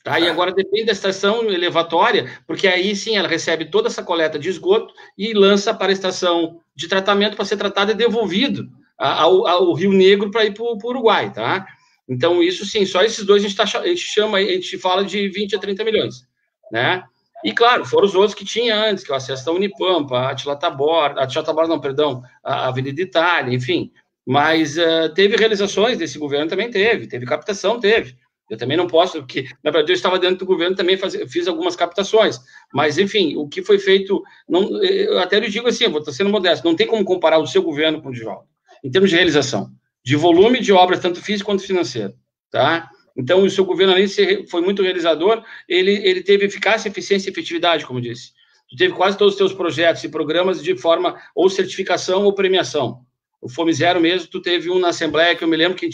Tá? E agora depende da estação elevatória, porque aí sim ela recebe toda essa coleta de esgoto e lança para a estação de tratamento para ser tratado e devolvido ao Rio Negro para ir para o Uruguai, tá? Então, isso sim, só esses dois a gente fala de 20 a 30 milhões, né? E, claro, foram os outros que tinha antes, que é o acesso da Unipampa, a Attila Tabor, a Avenida Itália, enfim. Mas teve realizações desse governo, também teve captação, teve. Eu também não posso, porque, na verdade, eu estava dentro do governo, também fiz algumas captações. Mas, enfim, o que foi feito, eu até lhe digo assim, eu vou estar sendo modesto, não tem como comparar o seu governo com o Divaldo, em termos de realização, de volume de obras, tanto físico quanto financeiro, tá? Então, o seu governo ali foi muito realizador, ele teve eficácia, eficiência e efetividade, como disse. Tu teve quase todos os teus projetos e programas de forma ou certificação ou premiação. O Fome Zero mesmo, tu teve um na Assembleia, que eu me lembro que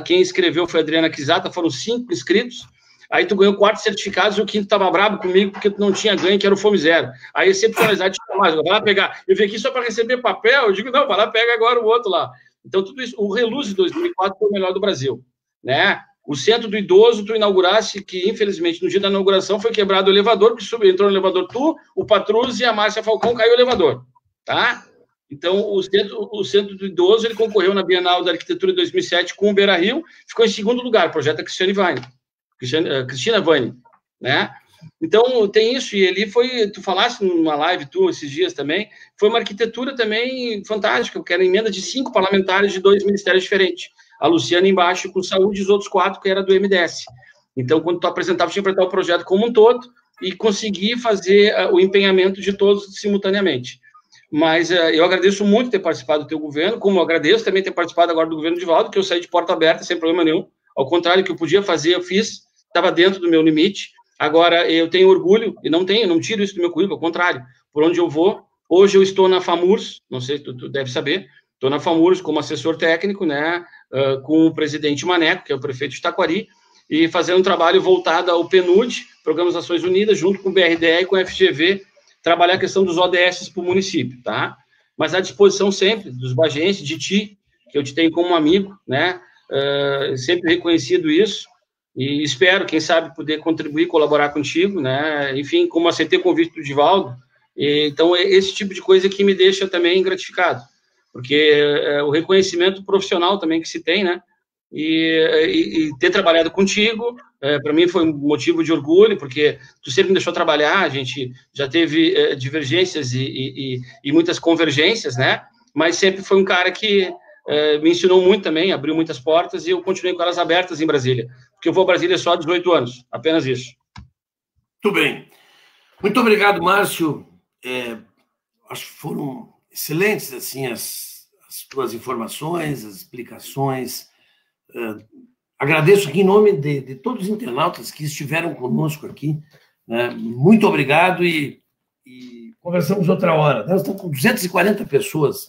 quem escreveu foi a Adriana Kizata, foram 5 inscritos, aí tu ganhou 4 certificados e o quinto estava brabo comigo porque tu não tinha ganho, que era o Fome Zero. Aí, excepcionalidade, vai lá pegar. Eu vim aqui só para receber papel, eu digo, não, vai lá, pega agora o outro lá. Então, tudo isso, o Reluz de 2004 foi o melhor do Brasil, né? O Centro do Idoso, tu inauguraste, que infelizmente no dia da inauguração foi quebrado o elevador, porque entrou no elevador tu, o Patrus e a Márcia Falcão, caiu o elevador, tá? Então, o Centro do Idoso, ele concorreu na Bienal da Arquitetura de 2007 com o Beira Rio, ficou em segundo lugar, projeto da Cristina Vani, né? Então, tem isso, e ali tu falaste numa live, esses dias também, foi uma arquitetura também fantástica, porque era emenda de 5 parlamentares de 2 ministérios diferentes. A Luciana embaixo com saúde e os outros 4 que era do MDS. Então, quando tu apresentava, tinha que apresentar o projeto como um todo e conseguir fazer o empenhamento de todos simultaneamente. Mas eu agradeço muito ter participado do teu governo, como eu agradeço também ter participado agora do governo de Divaldo, que eu saí de porta aberta sem problema nenhum. Ao contrário, que eu podia fazer, eu fiz, estava dentro do meu limite. Agora, eu tenho orgulho, e não tiro isso do meu currículo, ao contrário, por onde eu vou. Hoje eu estou na FAMURS, não sei se tu deve saber, estou na FAMURS como assessor técnico, né, com o presidente Maneco, que é o prefeito de Taquari, e fazendo um trabalho voltado ao PNUD, Programa das Nações Unidas, junto com o BRDE e com o FGV, trabalhar a questão dos ODS para o município, tá? Mas à disposição sempre dos bagenses, de ti, que eu te tenho como amigo, né? Sempre reconhecido isso, e espero, quem sabe, poder contribuir, colaborar contigo, né? Enfim, como aceitei o convite do Divaldo, então esse tipo de coisa que me deixa também gratificado, porque o reconhecimento profissional também que se tem, né? E ter trabalhado contigo, para mim foi um motivo de orgulho, porque tu sempre me deixou trabalhar, a gente já teve divergências e muitas convergências, né? Mas sempre foi um cara que me ensinou muito também, abriu muitas portas e eu continuei com elas abertas em Brasília, porque eu vou a Brasília só há 18 anos, apenas isso. Muito bem. Muito obrigado, Márcio. Acho que foram excelentes assim, as tuas informações, as explicações. Agradeço aqui em nome de todos os internautas que estiveram conosco aqui, né? Muito obrigado e conversamos outra hora. Nós estamos com 240 pessoas,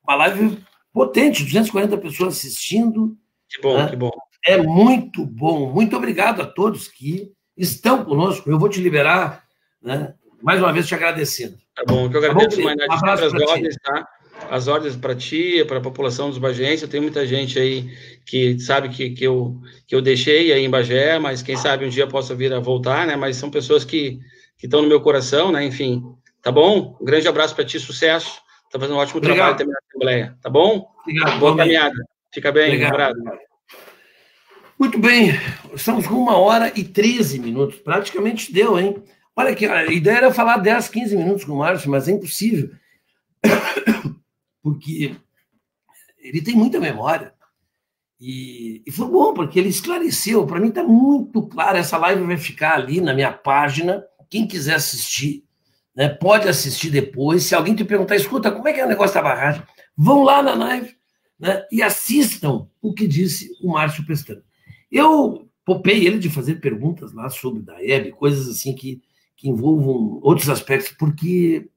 uma live potente, 240 pessoas assistindo. Que bom, né? Que bom. É muito bom. Muito obrigado a todos que estão conosco. Eu vou te liberar, né? Mais uma vez te agradecendo. Tá bom, que eu agradeço, Maynard, as ordens, tá? As ordens para ti, para a população dos bagenses. Tem muita gente aí que sabe que eu deixei aí em Bagé, mas quem sabe um dia possa vir a voltar, né? Mas são pessoas que estão no meu coração, né? Enfim, tá bom? Um grande abraço para ti, sucesso. Tá fazendo um ótimo trabalho também na Assembleia, tá bom? Obrigado. Boa caminhada. Fica bem, obrigado. Um abraço. Muito bem, estamos com 1h13, praticamente deu, hein? Olha aqui, a ideia era falar 10, 15 minutos com o Márcio, mas é impossível, porque ele tem muita memória, e foi bom, porque ele esclareceu, para mim está muito claro, essa live vai ficar ali na minha página, quem quiser assistir, né, pode assistir depois, se alguém te perguntar, escuta, como é que é o negócio da barragem? Vão lá na live, né, e assistam o que disse o Márcio Pestana. Eu poupei ele de fazer perguntas lá sobre da Hebe, coisas assim que envolvam outros aspectos, porque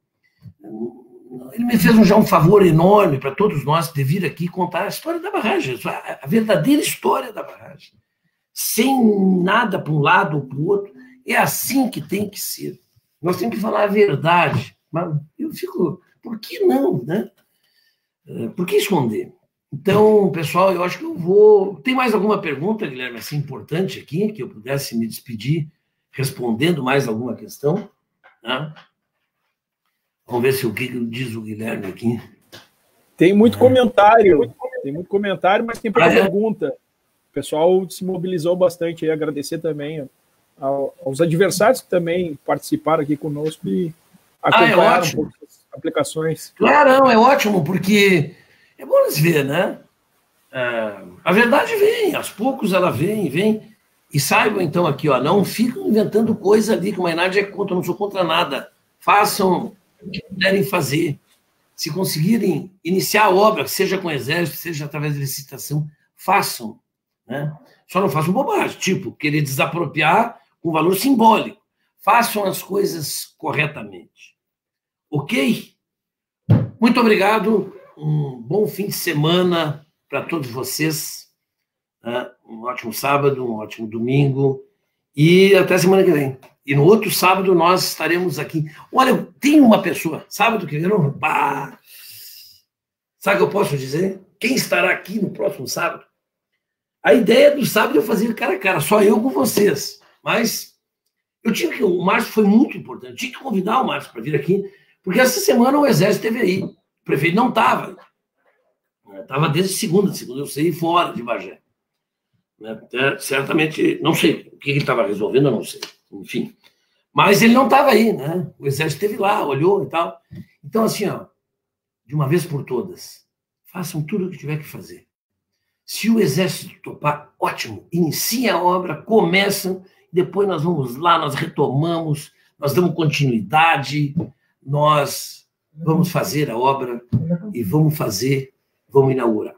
ele me fez já um favor enorme para todos nós de vir aqui contar a história da barragem, a verdadeira história da barragem, sem nada para um lado ou para o outro. É assim que tem que ser. Nós temos que falar a verdade. Mas eu fico, por que não, né? Por que esconder? Então, pessoal, eu acho que eu vou... Tem mais alguma pergunta, Guilherme, assim, importante aqui, que eu pudesse me despedir respondendo mais alguma questão? Né? Vamos ver se o que diz o Guilherme aqui. Tem muito comentário, mas tem pouca pergunta. O pessoal se mobilizou bastante aí, agradecer também aos adversários que também participaram aqui conosco e acompanharam um pouco as aplicações. Claro, é ótimo, porque é bom eles ver, né? A verdade vem, aos poucos ela vem. E saibam, então, aqui, ó, não ficam inventando coisa ali, que o Mainardi é contra, eu não sou contra nada. Façam o que puderem fazer. Se conseguirem iniciar a obra, seja com o Exército, seja através de licitação, façam. Né? Só não façam bobagem, tipo, querer desapropriar com valor simbólico. Façam as coisas corretamente. Ok? Muito obrigado. Um bom fim de semana para todos vocês. Um ótimo sábado, um ótimo domingo. E até semana que vem. E no outro sábado nós estaremos aqui. Olha, tem uma pessoa, sábado que vem, sabe o que eu posso dizer? Quem estará aqui no próximo sábado? A ideia do sábado é eu fazer cara a cara, só eu com vocês. Mas o Márcio foi muito importante. Eu tinha que convidar o Márcio para vir aqui, porque essa semana o Exército esteve aí. O prefeito não estava. Estava desde segunda eu sei, fora de Bagé. Certamente, não sei o que ele estava resolvendo, eu não sei. Enfim. Mas ele não estava aí, né? O Exército esteve lá, olhou e tal. Então, assim, ó, de uma vez por todas, façam tudo o que tiver que fazer. Se o Exército topar, ótimo, inicia a obra, começam, depois nós vamos lá, nós retomamos, nós damos continuidade, nós vamos fazer a obra e vamos inaugurar.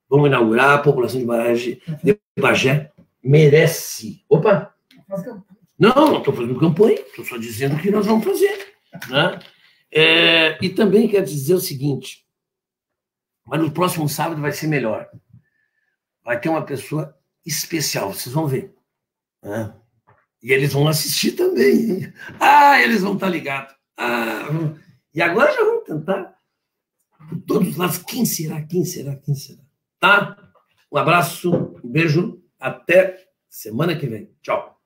Vamos inaugurar, a população de Bagé merece. Opa! Não estou fazendo campanha, estou só dizendo o que nós vamos fazer. Né? E também quero dizer o seguinte, mas no próximo sábado vai ser melhor. Vai ter uma pessoa especial, vocês vão ver. Né? E eles vão assistir também. Eles vão estar ligados. E agora já vamos tentar, por todos os lados, quem será? Tá? Um abraço, um beijo, até semana que vem. Tchau.